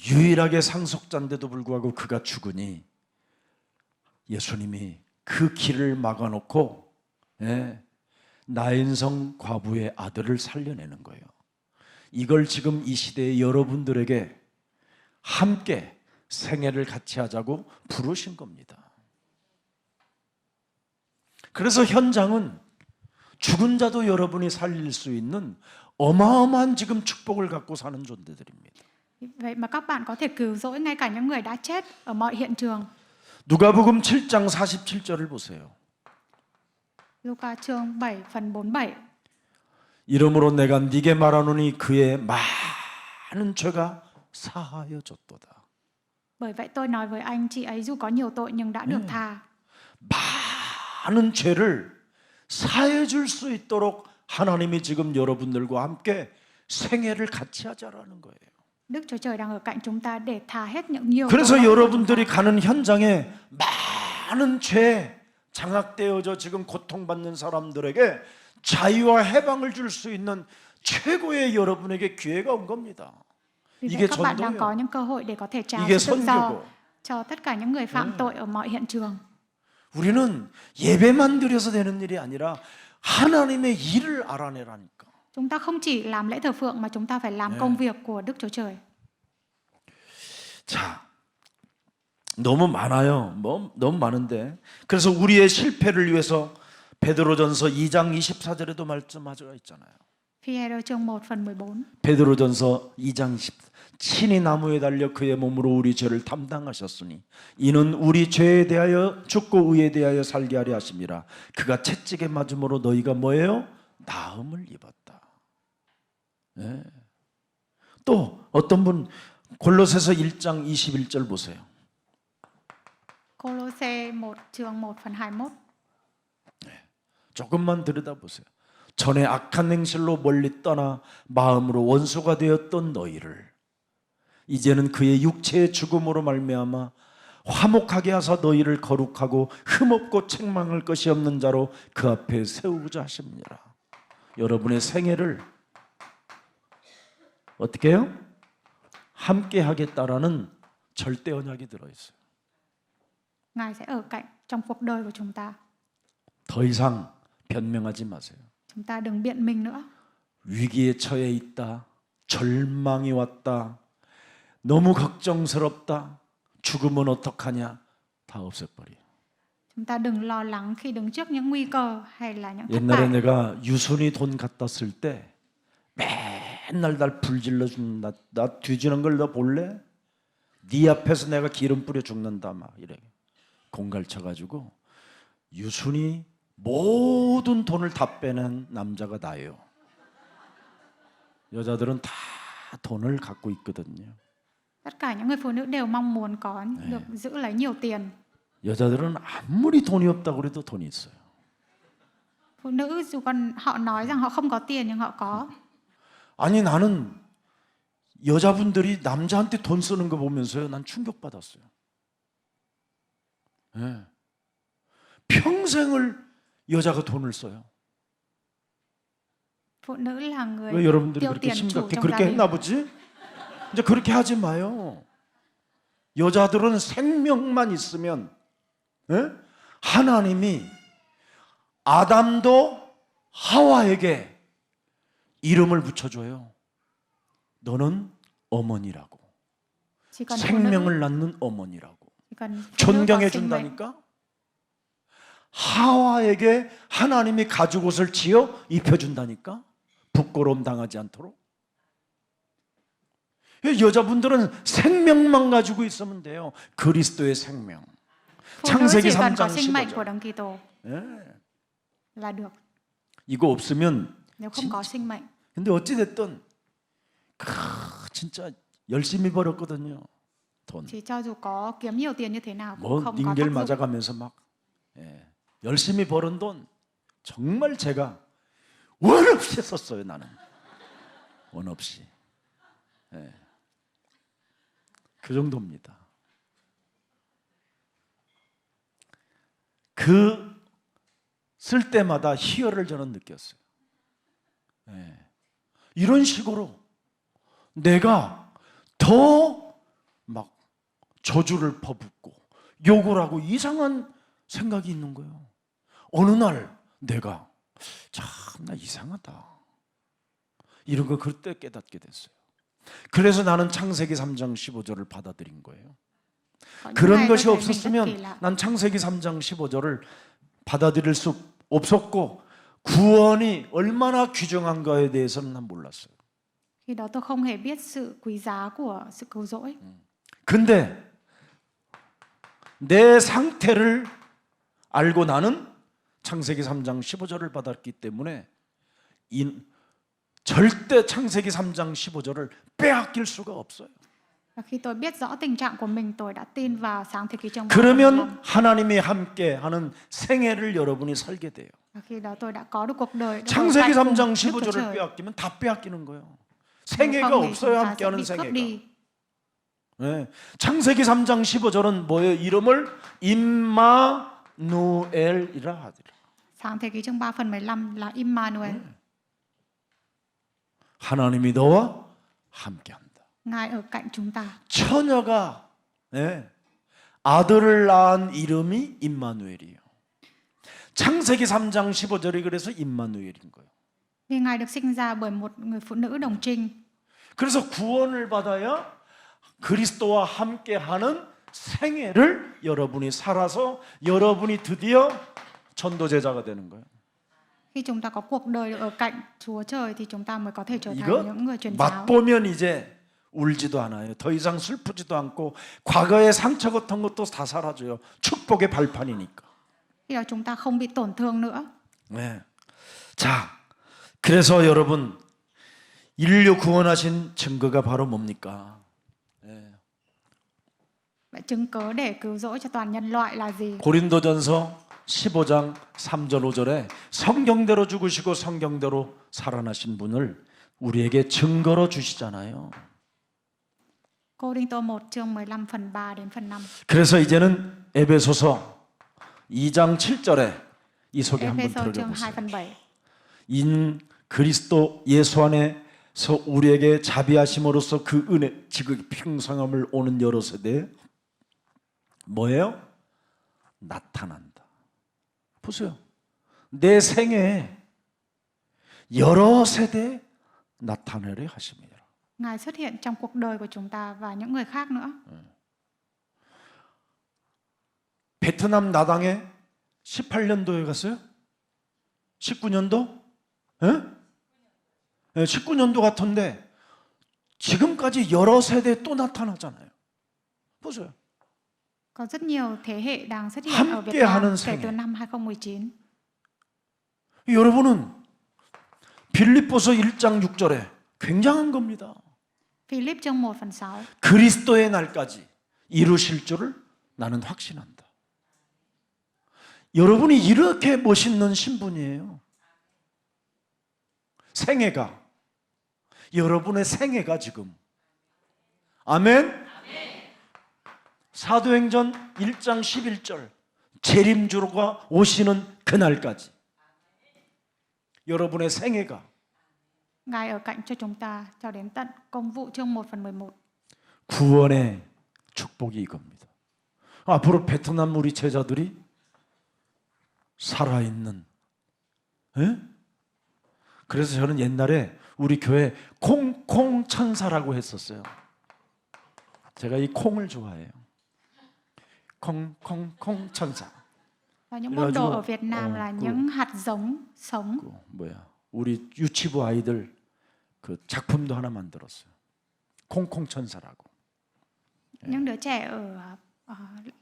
S1: 유일하게 상속자인데도 불구하고 그가 죽으니 예수님이 그 길을 막아놓고 나인성 과부의 아들을 살려내는 거예요. 이걸 지금 이 시대의 여러분들에게 함께 생애를 같이 하자고 부르신 겁니다. 그래서 현장은 죽은 자도 여러분이 살릴 수 있는 어마어마한 지금 축복을 갖고 사는 존재들입니다.
S2: Vậy mà các bạn có thể cứu rỗi ngay cả những người đã chết ở mọi hiện trường.
S1: 누가복음 7장 47절을 보세요.
S2: Luca chương 7 phần 47.
S1: 이러므로 내가 네게 말하노니 그의 많은 죄가 사하여졌도다.
S2: Bởi vậy tôi nói với anh, chị ấy dù có nhiều tội nhưng đã được tha.
S1: 많은 죄를 사해 줄 수 있도록 하나님이 지금 여러분들과 함께 생애를 같이 하자라는 거예요.
S2: Đức Chúa Trời đang ở cạnh chúng ta để tha hết những nhiều
S1: 그래서
S2: tội lỗi của chúng
S1: 여러분들이
S2: ta.
S1: 가는 현장에 많은 죄 장악되어져 지금 고통받는 사람들에게 자유와 해방을 줄 수 있는 최고의 여러분에게 기회가 온 겁니다.
S2: Vì vậy
S1: 이게
S2: các bạn đang có
S1: 전도예요.
S2: những cơ hội để có thể trao
S1: 이게
S2: sự tự do
S1: 선교고.
S2: cho tất cả những người phạm tội ở mọi hiện trường.
S1: 우리는 예배만 드려서 되는 일이 아니라 하나님의 일을 알아내라니까.
S2: Chúng ta không chỉ làm lễ thờ phượng mà chúng ta phải làm công việc của Đức Chúa Trời.
S1: 자, 너무 많아요. 너무 많은데. 그래서 우리의 실패를 위해서 베드로전서 2장 24절에도 말씀하가 있잖아요.
S2: Phi-e-rơ chương 1 phần 14.
S1: 베드로전서 2장 10. 친히 나무에 달려 그의 몸으로 우리 죄를 담당하셨으니 이는 우리 죄에 대하여 죽고 의에 대하여 살게 하려 하심이라. 그가 채찍에 맞음으로 너희가 뭐예요? 나음을 입었다. 네. 또 어떤 분 골로새서 1장 21절 보세요.
S2: Cô-lô-sê 1 chương 1 phần 21.
S1: 조금만 들여다보세요. 전에 악한 행실로 멀리 떠나 마음으로 원수가 되었던 너희를 이제는 그의 육체의 죽음으로 말미암아 화목하게 하사 너희를 거룩하고 흠없고 책망할 것이 없는 자로 그 앞에 세우고자 하십니다. 여러분의 생애를 어떻게 해요? 함께 하겠다라는 절대 언약이 들어있어요.
S2: Ngài sẽ ở cạnh trong cuộc đời của chúng ta.
S1: 더 이상 변명하지 마세요.
S2: Chúng ta đừng biện minh nữa.
S1: 위기에 처해 있다. 절망이 왔다. 너무 걱정스럽다. 죽으면 어떡하냐. 다 없애버려.
S2: Chúng ta đừng lo lắng khi đứng trước những nguy cơ hay là những thất
S1: 옛날에
S2: bại.
S1: 내가 유순이 돈 갖다 쓸 때 맨날 날 불질러 준다. 나 뒤지는 걸 너 볼래? 네 앞에서 내가 기름 뿌려 죽는다 막 이래. 공갈쳐 가지고 유순이 모든 돈을 다 빼낸 남자가 나예요. 여자들은 다 돈을 갖고 있거든요.
S2: Tất cả những người phụ nữ đều mong muốn có được giữ lấy nhiều tiền.
S1: 여자들은 아무리 돈이 없다고 그래도 돈이 있어요.
S2: Phụ nữ dù còn họ nói rằng họ không có tiền nhưng họ có.
S1: 아니 나는 여자분들이 남자한테 돈 쓰는 거 보면서요. 난 충격받았어요. 네. 평생을 여자가 돈을 써요.
S2: Phụ nữ là người
S1: 왜 여러분들이
S2: tiêu
S1: 그렇게
S2: tiền chủ
S1: 심각해?
S2: trong gia
S1: 그렇게
S2: đình.
S1: 했나 보지? 이제 그렇게 하지 마요. 여자들은 생명만 있으면 하나님이 아담도 하와에게 이름을 붙여줘요. 너는 어머니라고.
S2: Chỉ cần phụ nữ,
S1: 생명을 낳는 어머니라고.
S2: chỉ cần phụ nữ có
S1: 존경해
S2: sinh mệnh.
S1: 준다니까. 하와에게 하나님이 가죽옷을 지어 입혀준다니까. 부끄러움 당하지 않도록. 여자분들은 생명만 가지고 있으면 돼요. 그리스도의 생명.
S2: Phụ nữ
S1: 창세기
S2: chỉ cần có
S1: 3장
S2: sinh mệnh của
S1: 15절.
S2: Đấng Kitô là được.
S1: 이거 없으면
S2: Nếu không có sinh mệnh.
S1: 근데 어찌 됐든 진짜 열심히 벌었거든요. 돈.
S2: Chỉ cho dù có kiếm nhiều tiền như thế nào cũng
S1: 뭐
S2: không có
S1: 닝겔
S2: tác dụng.
S1: 맞아가면서 막 열심히 벌은 돈 정말 제가 원 없이 썼어요. 나는 원 없이. 그 정도입니다. 그 쓸 때마다 희열을 저는 느꼈어요. 이런 식으로 내가 더 막 저주를 퍼붓고 욕을 하고 이상한 생각이 있는 거예요. 어느 날 내가 참나 이상하다. 이런 거 그때 깨닫게 됐어요. 그래서 나는 창세기 3장 15절을 받아들인 거예요.
S2: Có những
S1: 그런
S2: ngày tôi
S1: 것이
S2: thấy mình rất kỳ
S1: 없었으면
S2: lạ.
S1: 난 창세기 3장 15절을 받아들일 수 없었고 구원이 얼마나 귀중한가에 대해서는 난 몰랐어요.
S2: Khi đó tôi không hề biết sự quý giá của sự cứu rỗi.
S1: 근데 내 상태를 알고 나는 창세기 3장 15절을 받았기 때문에 절대 창세기 3장 15절을 빼앗길 수가 없어요.
S2: Và khi tôi biết rõ tình trạng của mình, tôi đã tin vào sáng thế ký chương 3
S1: 그러면 하나님이 함께 하는 생애를 여러분이 살게 돼요.
S2: Và khi đó tôi đã có được cuộc đời được ở
S1: 창세기
S2: cạnh cùng
S1: 3장
S2: Đức Chúa
S1: 15절을
S2: Trời.
S1: 빼앗기면 다 빼앗기는 거예요.
S2: Nếu
S1: 생애가
S2: không thì
S1: 없어요.
S2: chúng ta sẽ
S1: 함께하는
S2: bị cướp
S1: 생애가.
S2: đi.
S1: 네. 창세기 3장 15절은 뭐예요? 이름을 임마누엘이라 하더라.
S2: Sáng thế ký chương 3 phần 15 là Immanuel.
S1: 하나님이 너와 함께한다.
S2: Ngài ở cạnh chúng ta.
S1: 처녀가 아들을 낳은 이름이 임마누엘이에요. 창세기 3장 15절이 그래서 임마누엘인 거예요.
S2: Vì Ngài được sinh ra bởi một người phụ nữ đồng trinh.
S1: 그래서 구원을 받아야 그리스도와 함께하는 생애를 여러분이 살아서 여러분이 드디어 전도제자가 되는 거예요.
S2: Khi chúng ta có cuộc đời được ở cạnh Chúa Trời thì chúng ta mới có thể trở thành
S1: 이거
S2: những người truyền giáo.
S1: 맛보면 이제 울지도 않아요. 더 이상 슬프지도 않고 과거의 상처 같은 것도 다 사라져요. 축복의 발판이니까.
S2: Khi đó chúng ta không bị tổn thương nữa.
S1: 네. 자, 그래서 여러분 인류 구원하신 증거가 바로 뭡니까?
S2: Vậy chứng cớ để cứu rỗi cho toàn nhân loại là gì?
S1: 고린도전서 15장 3절 5절에 성경대로 죽으시고 성경대로 살아나신 분을 우리에게 증거로 주시잖아요.
S2: Cô-rin-tô 1 chương 15 phần 3 đến phần 5.
S1: 그래서 이제는 에베소서 2장 7절에 이 소개 한번
S2: Ê-phê-sô chương 2
S1: 들어보세요.
S2: phần 7.
S1: 인 그리스도 예수 안에서 우리에게 자비하심으로써 그 은혜 지극히 평성함을 오는 여러 세대에 뭐예요? 나타난다. 보세요. 내 생애에 여러 세대에 나타내려 하십니다.
S2: Ngài xuất hiện trong cuộc đời của chúng ta và những người khác nữa.
S1: 베트남 나당에 18년도에 갔어요? 19년도? 예? 19년도 같은데 지금까지 여러 세대에 또 나타나잖아요. 보세요.
S2: Có rất nhiều thế hệ đang xuất hiện ở Việt
S1: 함께하는
S2: Nam kể
S1: 생애.
S2: từ năm 2019.
S1: 여러분은 빌립보서 1장 6절에 굉장한 겁니다.
S2: Philip chương 1 phần 6.
S1: 그리스도의 날까지 이루실 줄을 나는 확신한다. 여러분이 이렇게 멋있는 신분이에요. 생애가 여러분의 생애가 지금 아멘. 사도행전 1장 11절 재림주로가 오시는 그날까지 여러분의 생애가
S2: Ngài ở cạnh cho chúng ta cho đến tận công vụ chương 1 phần 11.
S1: 구원의 축복이 이겁니다. 앞으로 베트남 우리 제자들이 살아있는 그래서 저는 옛날에 우리 교회 콩콩 천사라고 했었어요. 제가 이 콩을 좋아해요. 콩콩콩 천사.
S2: Và những môn đồ
S1: 그래가지고,
S2: ở Việt Nam là những hạt giống sống.
S1: 그 뭐야 우리 유치부 아이들 그 작품도 하나 만들었어요. 콩콩 천사라고.
S2: Những đứa trẻ ở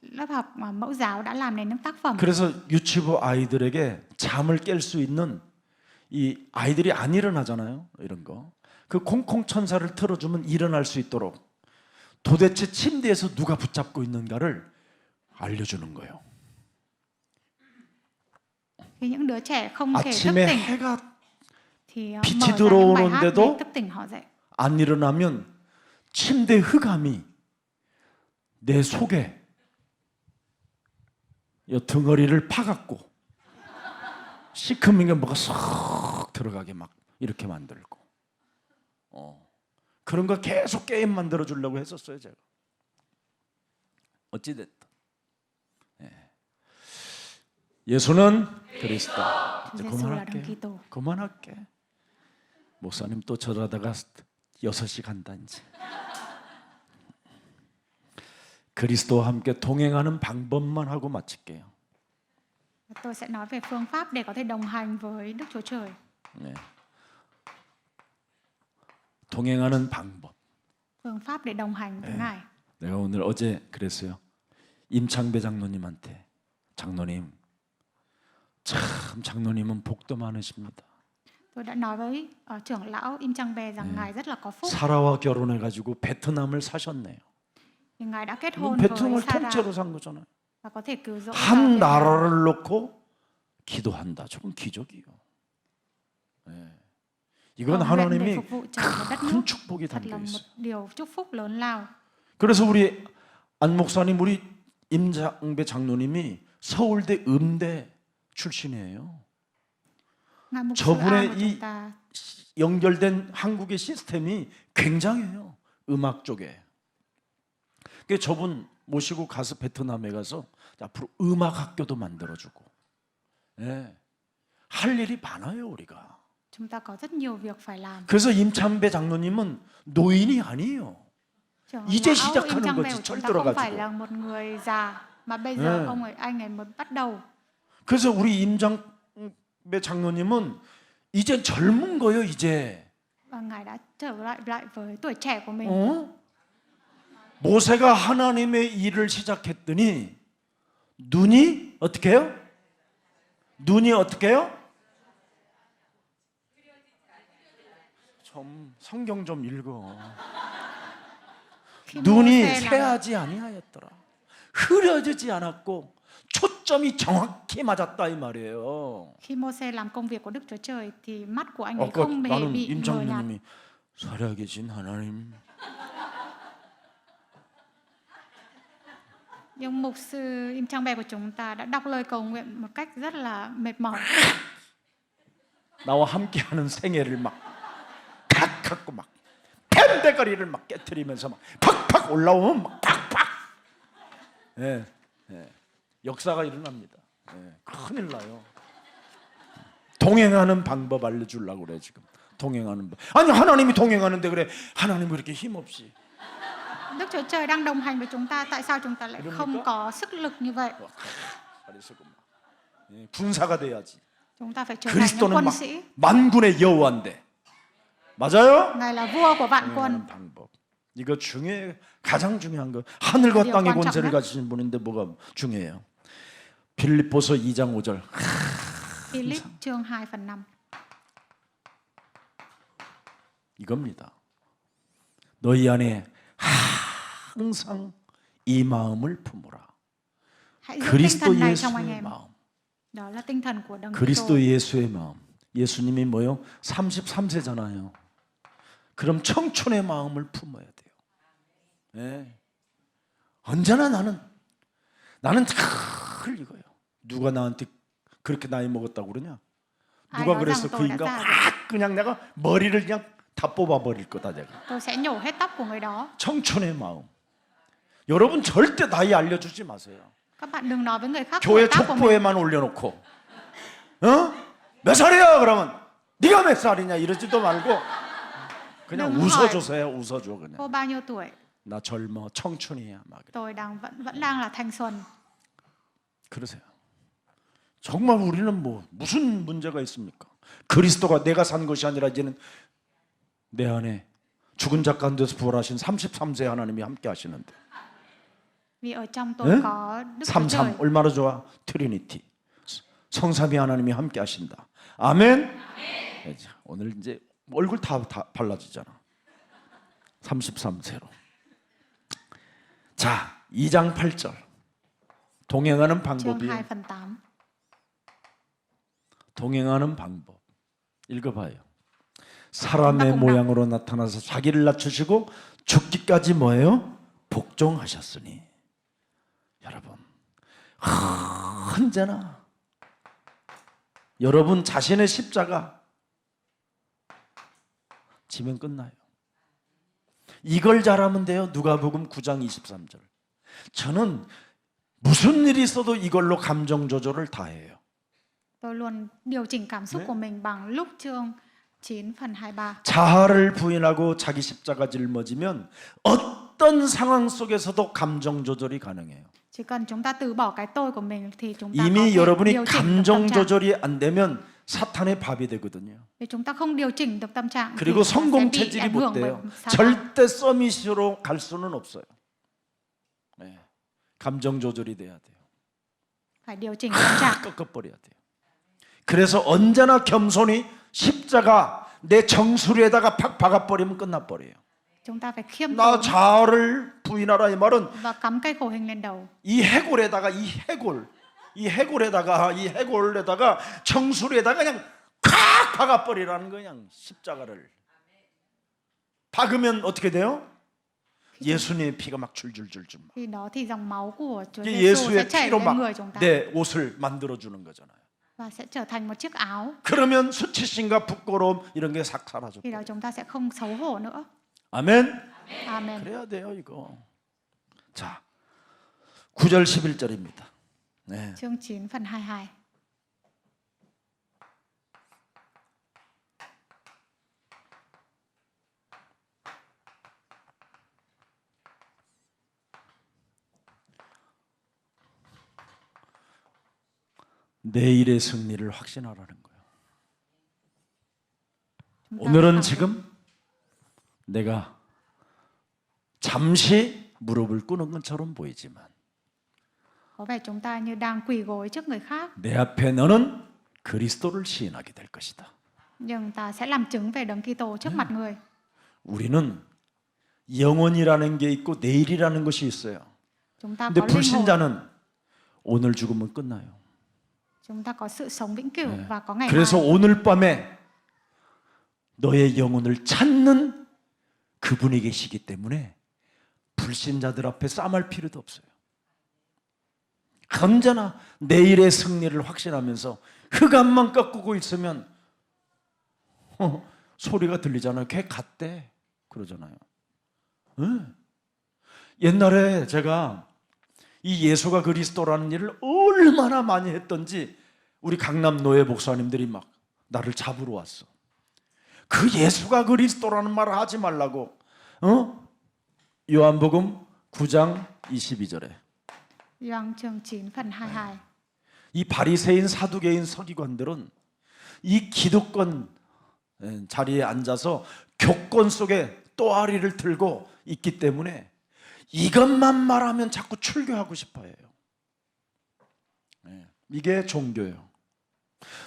S2: lớp học mẫu giáo đã làm nên những tác phẩm.
S1: 그래서 유치부 아이들에게 잠을 깰 수 있는 이 아이들이 안 일어나잖아요. 이런 거. 그 콩콩 천사를 틀어주면 일어날 수 있도록 도대체 침대에서 누가 붙잡고 있는가를 알려주는 거예요.
S2: Khi những đứa trẻ không thể thức
S1: 아침에
S2: tỉnh
S1: 해가
S2: thì mở
S1: 빛이
S2: ra những bài hát để
S1: 들어오는데도
S2: thức tỉnh họ dậy.
S1: 안 일어나면 침대 흑암이 내 속에 이 덩어리를 파갖고 시커먼 게 뭐가 쏙 들어가게 막 이렇게 만들고 그런 거 계속 게임 만들어 주려고 했었어요 제가. 어찌됐든 예수는 그리스도. 이제
S2: Giêsu là Đấng
S1: 그만할게.
S2: Kitô.
S1: 그만할게. 목사님 또 저러다가 6시 간다 이제. 그리스도와 함께 동행하는 방법만 하고 마칠게요.
S2: Tôi sẽ nói về phương pháp để có thể đồng hành với Đức Chúa Trời.
S1: 네. 동행하는 방법.
S2: phương pháp để đồng hành với Ngài.
S1: 내가 오늘 어제 그랬어요. 임창배 장로님한테 장로님 참 장로님은 복도 많으십니다.
S2: Tôi đã nói với trưởng lão Im Chang Be rằng Ngài rất là có phúc.
S1: 사라와 결혼해가지고 베트남을 사셨네요.
S2: Thì Ngài đã kết hôn với
S1: 베트남을
S2: Sarah
S1: 통째로 산 거잖아요.
S2: và có thể cứu rỗi
S1: 한
S2: cho Việt Nam.
S1: 나라를 놓고 기도한다. 저건 기적이요. 이건
S2: Cầu nguyện để
S1: 하나님이
S2: phục vụ cho một đất nước
S1: 큰 축복이
S2: thật
S1: 담겨
S2: là một
S1: 있어요.
S2: điều chúc phúc lớn lao.
S1: 그래서 우리 안 목사님, 우리 임장배 장로님이 서울대 음대 출신이에요.
S2: Ngài mục sư
S1: 저분의
S2: của
S1: 이
S2: chúng ta
S1: 연결된 한국의 시스템이 굉장해요. 음악 쪽에. 그래서 저분 모시고 가서 베트남에 가서 앞으로 음악 학교도 만들어주고, 예. 할 일이 많아요 우리가.
S2: chúng ta có rất nhiều việc phải làm.
S1: 그래서 임참배 장로님은 노인이 아니에요.
S2: Trưởng
S1: 이제
S2: lão
S1: 시작하는
S2: Im Chang Be
S1: 거지,
S2: của chúng
S1: 철
S2: ta không phải
S1: 들어가지고.
S2: là một người già mà bây giờ
S1: 네.
S2: anh ấy mới bắt đầu.
S1: 그래서 우리 임장배 장로님은 이제 젊은 거예요 이제.
S2: Và Ngài đã trở lại với tuổi trẻ của mình.
S1: 모세가 하나님의 일을 시작했더니 눈이 어떻게 해요? 눈이 어떻게 해요? 좀 성경 좀 읽어.
S2: Khi
S1: 눈이
S2: Mô-sê làm-
S1: 새하지 아니하였더라. 흐려지지 않았고 초점이 정확히 맞았다 이 말이에요.
S2: Khi Mô-sê làm công việc của Đức Chúa Trời thì mắt của anh ấy
S1: 아까
S2: không hề
S1: 나는
S2: bị mờ nhạt.
S1: 임장로님이 살아계신 하나님.
S2: Nhưng mục sư Im Chang Be của chúng ta đã đọc lời cầu nguyện một cách rất là mệt mỏi.
S1: 나와 함께하는 생애를 막 탁하고 막 펜대거리를 막 깨트리면서 막 팍팍 올라오면 막 팍팍. 예, 예. 역사가 일어납니다. 예, 큰일 나요. 동행하는 방법 알려주려고 그래 지금. 동행하는 법. 아니 하나님이 동행하는데 그래 하나님 왜 이렇게 힘없이.
S2: Đức Chúa Trời đang đồng hành với chúng ta, tại sao chúng ta lại không có sức lực như vậy?
S1: 잘했었구만. 예, 군사가 돼야지.
S2: Chúng ta phải trở thành những
S1: 그리스도는
S2: quân
S1: 막
S2: sĩ.
S1: 만군의 여호와인데. 맞아요?
S2: Ngài là vua của vạn quân.
S1: 동행하는 방법. 이거 중요해. 가장 중요한 거. 하늘과
S2: điều
S1: 땅의
S2: quan trọng
S1: 권세를
S2: nhất.
S1: 가지신 분인데 뭐가 중요해요? 빌립보서 2장 5절.
S2: Philip chương 2 phần 5.
S1: 이겁니다. 너희 안에 항상 이 마음을 품으라.
S2: Hãy giữ tinh
S1: 그리스도
S2: thần này trong anh
S1: 예수의
S2: em.
S1: 마음.
S2: Đó là tinh thần của Đấng
S1: 그리스도
S2: Kitô.
S1: 예수의 마음. 예수님이 뭐요? 33세잖아요. 그럼 청춘의 마음을 품어야 돼요. 예. 언제나 나는 늘 이거예요. 누가 나한테 그렇게 나이 먹었다고 그러냐?
S2: Ai
S1: 누가
S2: nói
S1: 그래서
S2: rằng
S1: 그
S2: tôi đã
S1: 인간
S2: già rồi,
S1: 확 그냥 내가 머리를 그냥 다 뽑아버릴 거다 내가.
S2: tôi sẽ nhổ hết tóc của người đó.
S1: 청춘의 마음. 여러분 절대 나이 알려주지 마세요.
S2: Các bạn đừng nói với người khác
S1: 교회
S2: tuổi tác của mình.
S1: 촉보에만 올려놓고 어? 몇 살이야? 그러면 네가 몇 살이냐 이러지도 말고 그냥
S2: đừng
S1: 웃어줘서 해. 웃어줘 그냥.
S2: Cô bao nhiêu tuổi?
S1: 나 젊어 청춘이야 막 그래.
S2: Tôi vẫn đang là thanh xuân.
S1: 그러세요. 정말 우리는 뭐 무슨 문제가 있습니까? 그리스도가 내가 산 것이 아니라 이제는 내 안에 죽은 자 가운데서 부활하신 33세 하나님이 함께 하시는데.
S2: Vì ở trong
S1: 네?
S2: tôi có Đức Chúa
S1: 33
S2: Trời.
S1: 얼마나 좋아? 트리니티. 성삼위 하나님이 함께 하신다. 아멘. 오늘 이제 얼굴 다 발라지잖아. 33세로. 자, 2장 8절. 동행하는
S2: Chương
S1: 방법이
S2: 2 phần 8.
S1: 동행하는 방법. 읽어봐요. 사람의 모양으로 나타나서 자기를 낮추시고 죽기까지 뭐예요? 복종하셨으니. 여러분, 언제나 여러분 자신의 십자가 지면 끝나요. 이걸 잘하면 돼요. 누가복음 9장 23절. 저는 무슨 일이 있어도 이걸로 감정 조절을 다 해요.
S2: Tôi luôn điều chỉnh cảm xúc của mình bằng lúc chương 9 phần 23.
S1: 자아를 부인하고 자기 십자가 짊어지면 어떤 상황 속에서도 감정 조절이 가능해요.
S2: Chỉ cần chúng ta từ bỏ cái tôi của mình thì chúng ta có
S1: 이미
S2: thể
S1: 여러분이
S2: điều chỉnh được tâm
S1: 감정
S2: trạng.
S1: 조절이 안 되면 사탄의 밥이 되거든요.
S2: Vì chúng ta không điều chỉnh được tâm trạng thì
S1: 그리고
S2: chúng ta sẽ
S1: 성공
S2: bị
S1: 체질이
S2: ảnh
S1: 못
S2: hưởng bởi
S1: 돼요.
S2: Satan.
S1: 절대 서밋으로 갈 수는 없어요. 네. 감정 조절이 돼야 돼요.
S2: Phải điều chỉnh tâm trạng.
S1: 꺾어버려야 돼요. 그래서 언제나 겸손히 십자가 내 정수리에다가 팍 박아버리면 끝나버려요.
S2: Chúng ta phải khiêm
S1: 나
S2: tốn
S1: 자아를 부인하라 이 말은
S2: và cắm cây khổ hình lên đầu.
S1: 이 해골에다가 이 해골에다가 정수리에다가 그냥 콱 박아버리라는 거예요. 그냥 십자가를 박으면 어떻게 돼요? 예수님의 피가 막 줄줄줄줄 막.
S2: Khi đó thì dòng máu của Chúa
S1: 이게
S2: Giêsu sẽ
S1: 예수의
S2: chảy
S1: 피로
S2: lên người chúng
S1: 막
S2: ta
S1: 내 옷을 만들어 주는 거잖아요.
S2: và sẽ trở thành một chiếc áo.
S1: 그러면 수치심과 부끄러움 이런 게 싹 사라져.
S2: Khi đó chúng ta sẽ không xấu hổ nữa.
S1: 아멘.
S2: Amen.
S1: 그래야 돼요 이거. 자, 9절 11절입니다. 네.
S2: Chương 9 phần 22.
S1: 내일의 승리를 확신하라는 거예요.
S2: Chúng ta
S1: 오늘은
S2: khẳng
S1: 지금 내가 잠시 무릎을 꿇는 것처럼 보이지만
S2: có vẻ chúng ta như đang quỳ gối trước người khác,
S1: 내 앞에 너는 그리스도를 시인하게 될 것이다.
S2: nhưng ta sẽ làm chứng về Đấng Kitô trước mặt người.
S1: 우리는 영혼이라는 게 있고 내일이라는 것이 있어요.
S2: Chúng ta
S1: 근데
S2: có linh hồn,
S1: 불신자는 오늘 죽으면 끝나요.
S2: chúng ta có sự sống vĩnh cửu và có ngày
S1: 그래서
S2: mai.
S1: 오늘 밤에 너의 영혼을 찾는 그분이 계시기 때문에 불신자들 앞에 싸움할 필요도 없어요. 언제나 내일의 승리를 확신하면서 흑암만 꺾고 있으면 소리가 들리잖아요. 걔 갔대 그러잖아요. 응? 옛날에 제가 이 예수가 그리스도라는 일을 얼마나 많이 했던지 우리 강남 노예 목사님들이 막 나를 잡으러 왔어. 그 예수가 그리스도라는 말을 하지 말라고. 요한복음 9장 22절에
S2: Gioan chương 9 phần 22.
S1: 이 바리새인 사두개인 서기관들은 이 기득권 자리에 앉아서 교권 속에 또아리를 들고 있기 때문에 이것만 말하면 자꾸 출교하고 싶어해요. 이게 종교예요.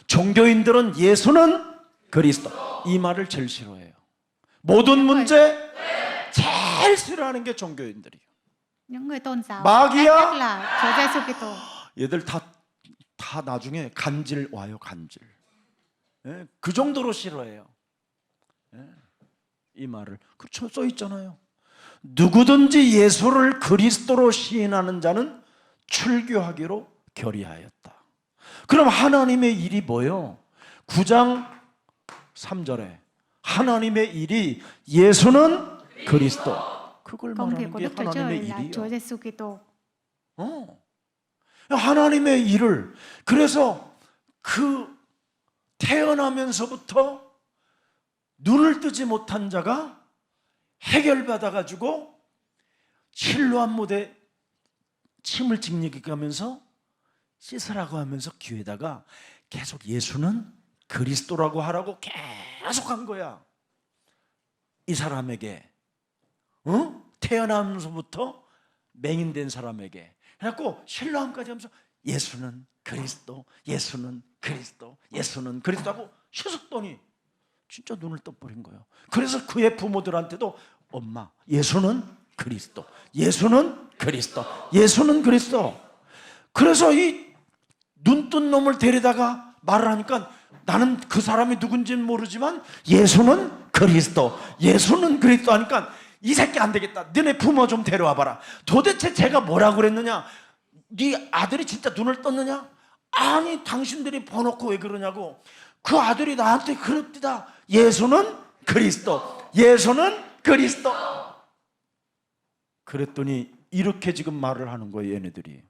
S1: 종교인들은 예수는 그리스도 이 말을 제일 싫어해요. 모든 문제 제일 싫어하는 게 종교인들이에요.
S2: Những người tôn giáo
S1: 마귀야.
S2: ghét nhất là Chúa Giêsu Kitô.
S1: 얘들 다 나중에 간질 와요. 간질. 그 정도로 싫어해요. 이 말을 그렇죠, 써 있잖아요. 누구든지 예수를 그리스도로 시인하는 자는 출교하기로 결의하였다. 그럼 하나님의 일이 뭐예요? 9장 3절에 하나님의 일이 예수는 그리스도. 그걸
S2: Công
S1: 말하는
S2: việc của
S1: 게
S2: Đức Chúa Trời
S1: 하나님의
S2: là Chúa
S1: 일이에요.
S2: Giêsu Kitô.
S1: 하나님의 일을 그래서 그 태어나면서부터 눈을 뜨지 못한 자가 해결받아 가지고 실로암 못에 침을 징익하면서 씻으라고 하면서 귀에다가 계속 예수는 그리스도라고 하라고 계속 한 거야. 이 사람에게 태어나면서부터 맹인된 사람에게 그래갖고 신랑까지 하면서 예수는 그리스도, 예수는 그리스도, 예수는 그리스도 하고 씻었더니 진짜 눈을 떠버린 거예요. 그래서 그의 부모들한테도 엄마, 예수는 그리스도, 예수는 그리스도, 예수는 그리스도. 그래서 이 눈뜬 놈을 데려다가 말을 하니까 나는 그 사람이 누군지는 모르지만 예수는 그리스도, 예수는 그리스도 하니까 이 새끼 안 되겠다. 너네 부모 좀 데려와 봐라. 도대체 제가 뭐라고 그랬느냐? 네 아들이 진짜 눈을 떴느냐? 아니 당신들이 버놓고 왜 그러냐고. 그 아들이 나한테 그럽디다. 예수는 그리스도, 예수는 그리스도. 그랬더니 이렇게 지금 말을 하는 거예요. 얘네들이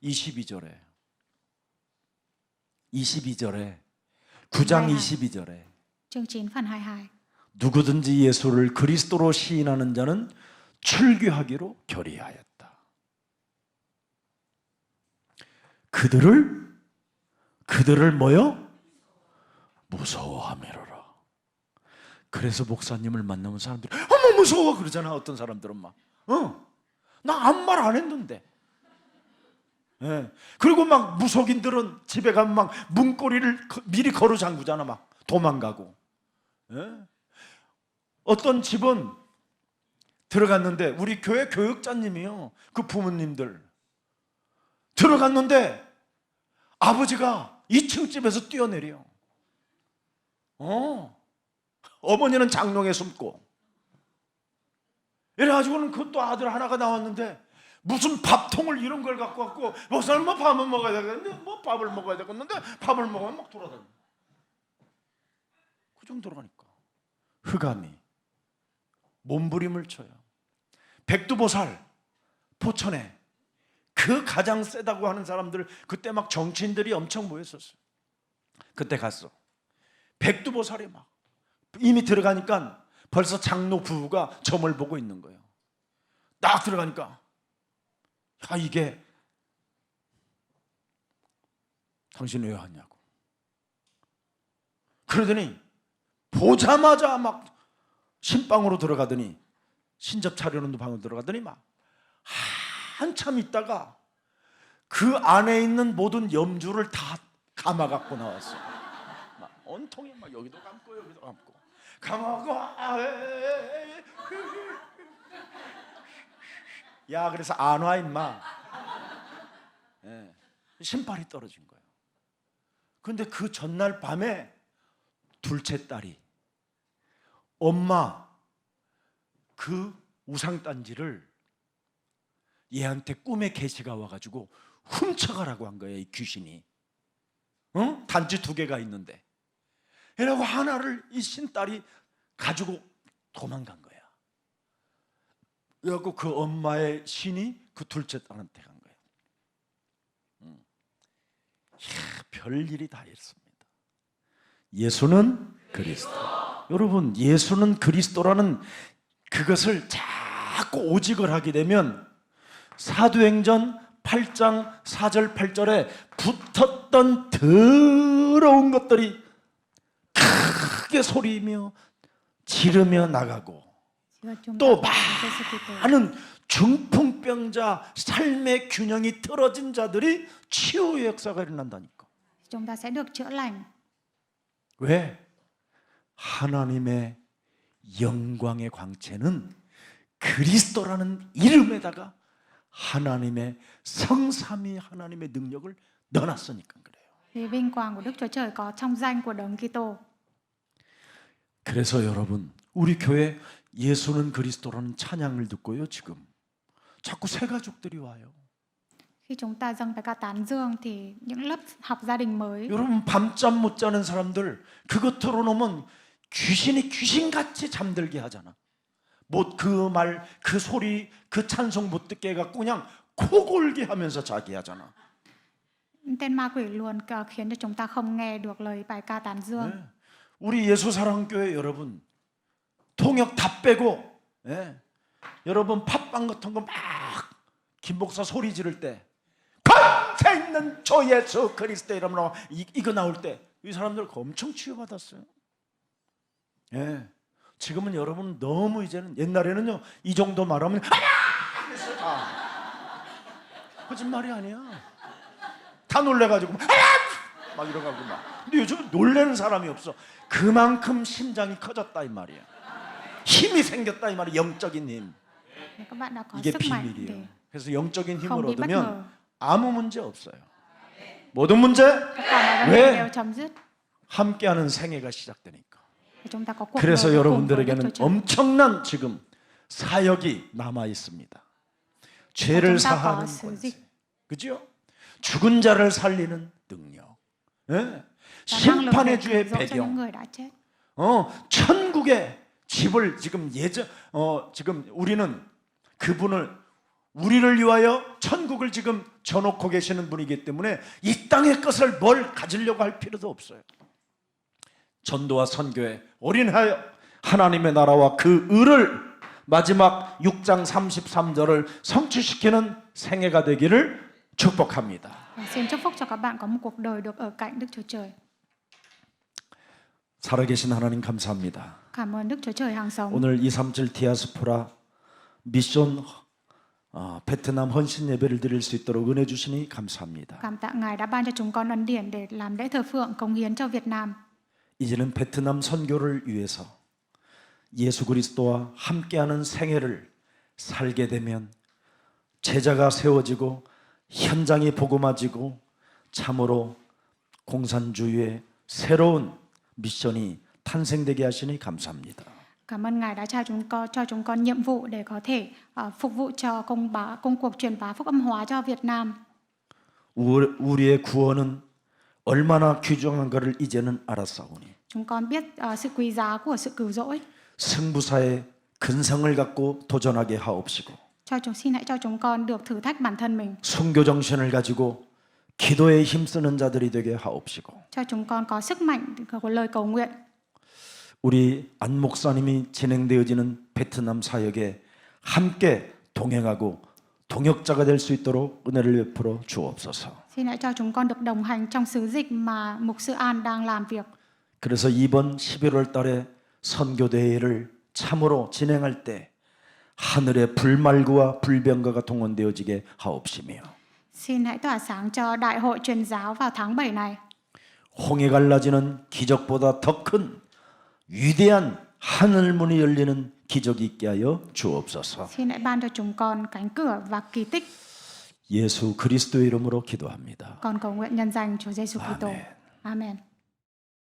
S1: 22절에 9장
S2: 네.
S1: 22절에
S2: chương 9 phần 22.
S1: 누구든지 예수를 그리스도로 시인하는 자는 출교하기로 결의하였다. 그들을 뭐요? 무서워하미로라. 그래서 목사님을 만나면 사람들이 어머 무서워 그러잖아. 어떤 사람들은 막 나 아무 말 안 했는데. 예. 그리고 막 무속인들은 집에 가면 막 문고리를 미리 걸어 잠그잖아. 막 도망가고. 예. 어떤 집은 들어갔는데 우리 교회 교육자님이요. 그 부모님들 들어갔는데 아버지가 2층 집에서 뛰어내려. 어머니는 장롱에 숨고. 이래가지고는 그것도 아들 하나가 나왔는데 무슨 밥통을 이런 걸 갖고 왔고 목사님 뭐 밥을 먹어야 되겠는데 뭐 밥을 먹어야 되겠는데 밥을 먹으면 막 돌아다녀. 그 정도로 가니까 흑암이 몸부림을 쳐요. 백두보살 포천에 그 가장 세다고 하는 사람들 그때 막 정치인들이 엄청 모였었어요. 그때 갔어. 백두보살이 막 이미 들어가니까 벌써 장로 부부가 점을 보고 있는 거예요. 딱 들어가니까 야 이게 당신 왜 왔냐고. 그러더니 보자마자 막 신방으로 들어가더니 신접 차려놓는 방으로 들어가더니 막 한참 있다가 그 안에 있는 모든 염주를 다 감아 갖고 나왔어. 막 온통이 막 여기도 감고 여기도 감고 감아갖고 야 그래서 안 와 임마. 예. 신발이 떨어진 거예요. 근데 그 전날 밤에 둘째 딸이 엄마 그 우상단지를 얘한테 꿈에 계시가 와가지고 훔쳐가라고 한 거예요. 이 귀신이. 단지 2개가 있는데 이라고 하나를 이 신딸이 가지고 도망간 거야. 그래갖고 그 엄마의 신이 그 둘째 딸한테 간 거예요. 별일이 다 있습니다. 예수는 그리스도. 여러분 예수는 그리스도라는 그것을 자꾸 오직을 하게 되면 사도행전 8장 4절 8절에 붙었던 더러운 것들이 크게 소리며 지르며 나가고 또 많은 중풍병자 삶의 균형이 틀어진 자들이 치유의 역사가 일어난다니까.
S2: Chúng ta sẽ được chữa lành.
S1: 왜? 하나님의 영광의 광채는 그리스도라는 이름에다가 하나님의 성삼위 하나님의 능력을 넣어놨으니까 그래요.
S2: Vì vinh quang của Đức Chúa Trời có trong danh của Đấng Kitô.
S1: 그래서 여러분 우리 교회 예수는 그리스도라는 찬양을 듣고요 지금 자꾸 새 가족들이 와요.
S2: Khi chúng ta dâng bài ca tán dương thì những lớp học gia đình mới,
S1: 여러분 밤잠 못 자는 사람들 그것 틀어놓으면 귀신이 귀신같이 잠들게 하잖아. 못 그 말, 그 소리, 그 찬송 못 듣게 해갖고 그냥 코 골게 하면서 자게 하잖아.
S2: tên ma quỷ luôn khiến cho chúng ta không nghe được lời bài ca tán dương.
S1: 네. 우리 예수사랑교회 여러분 통역 다 빼고 여러분 팟빵 같은 거 막 김목사 소리 지를 때 권세 있는 저 예수 그리스도 이름으로 이거 나올 때 이 사람들 엄청 치유받았어요. 예. 지금은 여러분 너무 이제는 옛날에는요 이 정도 말하면 거짓말이 아니야. 다 놀래가지고 막 이러가고 막. 근데 요즘 놀래는 사람이 없어. 그만큼 심장이 커졌다 이 말이야. 힘이 생겼다 이 말이야. 영적인 힘.
S2: Các bạn đã có
S1: 이게
S2: sức mạnh
S1: 비밀이에요.
S2: để
S1: 그래서 영적인 힘을
S2: không bị bất ngờ.
S1: 얻으면 아무 문제 없어요. 모든 문제
S2: Tất cả mọi vấn đề đều chấm dứt.
S1: 함께하는 생애가 시작되니까.
S2: Chúng ta có cuộc
S1: 그래서
S2: đời cùng với Đức Chúa
S1: 여러분들에게는
S2: Trời.
S1: 엄청난 지금 사역이 남아 있습니다. 죄를
S2: chúng ta có
S1: 사하는
S2: sứ
S1: 권세,
S2: dịch
S1: 그죠? 죽은 자를 살리는 능력,
S2: và năng lực để
S1: 심판의
S2: cứu
S1: 주의
S2: rỗi cho những
S1: 배경,
S2: người đã chết.
S1: 천국의 집을 지금 지금 우리는 그분을 우리를 위하여 천국을 지금 져놓고 계시는 분이기 때문에 이 땅의 것을 뭘 가지려고 할 필요도 없어요. 전도와 선교에 올인하여 하나님의 나라와 그 의를 마지막 6장 33절을 성취시키는 생애가 되기를 축복합니다.
S2: Và xin chúc phúc cho các bạn có một cuộc đời được ở cạnh Đức Chúa Trời.
S1: 살아계신 하나님 감사합니다.
S2: Cảm ơn Đức Chúa Trời hàng sống.
S1: 오늘 237 디아스포라 미션 베트남 헌신 예배를 드릴 수 있도록 은혜 주시니 감사합니다.
S2: Cảm tạ Ngài đã ban cho chúng con ân điển để làm lễ thờ phượng cống hiến cho Việt Nam.
S1: 이제는 베트남 선교를 위해서 예수 그리스도와 함께하는 생애를 살게 되면 제자가 세워지고 현장이 복음화지고 참으로 공산주의의 새로운 미션이 탄생되게 하시니 감사합니다.
S2: Cảm ơn Ngài đã cho chúng con nhiệm vụ để có thể phục vụ cho công cuộc truyền bá phúc âm hóa cho Việt Nam.
S1: 우리의 구원은 얼마나 귀중한가를 이제는 알았사오니
S2: Chúng con biết sự quý giá của sự cứu rỗi.
S1: 승부사의 근성을 갖고 도전하게 하옵시고
S2: Xin hãy cho chúng con được thử thách bản thân mình.
S1: 순교 정신을 가지고 기도에 힘쓰는 자들이 되게 하옵시고
S2: Cho chúng con có sức mạnh của lời cầu nguyện.
S1: 우리 안 목사님이 진행되어지는 베트남 사역에 함께 동행하고 동역자가 될 수 있도록 은혜를 베풀어 주옵소서.
S2: Xin hãy cho chúng con được đồng hành trong sứ dịch mà mục sư An đang làm việc.
S1: 그래서 이번 11월 달에 선교 대회를 참으로 진행할 때 하늘의 불말구와 불병거가 동원되어지게 하옵시며
S2: Xin hãy tỏa sáng cho đại hội truyền giáo vào tháng 7 này.
S1: 홍해 갈라지는 기적보다 더 큰 위대한 하늘 문이 열리는 기적이 있게 하여 주옵소서.
S2: Xin hãy ban cho chúng con cánh cửa và kỳ tích.
S1: 예수 그리스도의 이름으로 기도합니다.
S2: Con cầu nguyện nhân danh Chúa Giêsu Kitô.
S1: Amen.
S2: Amen.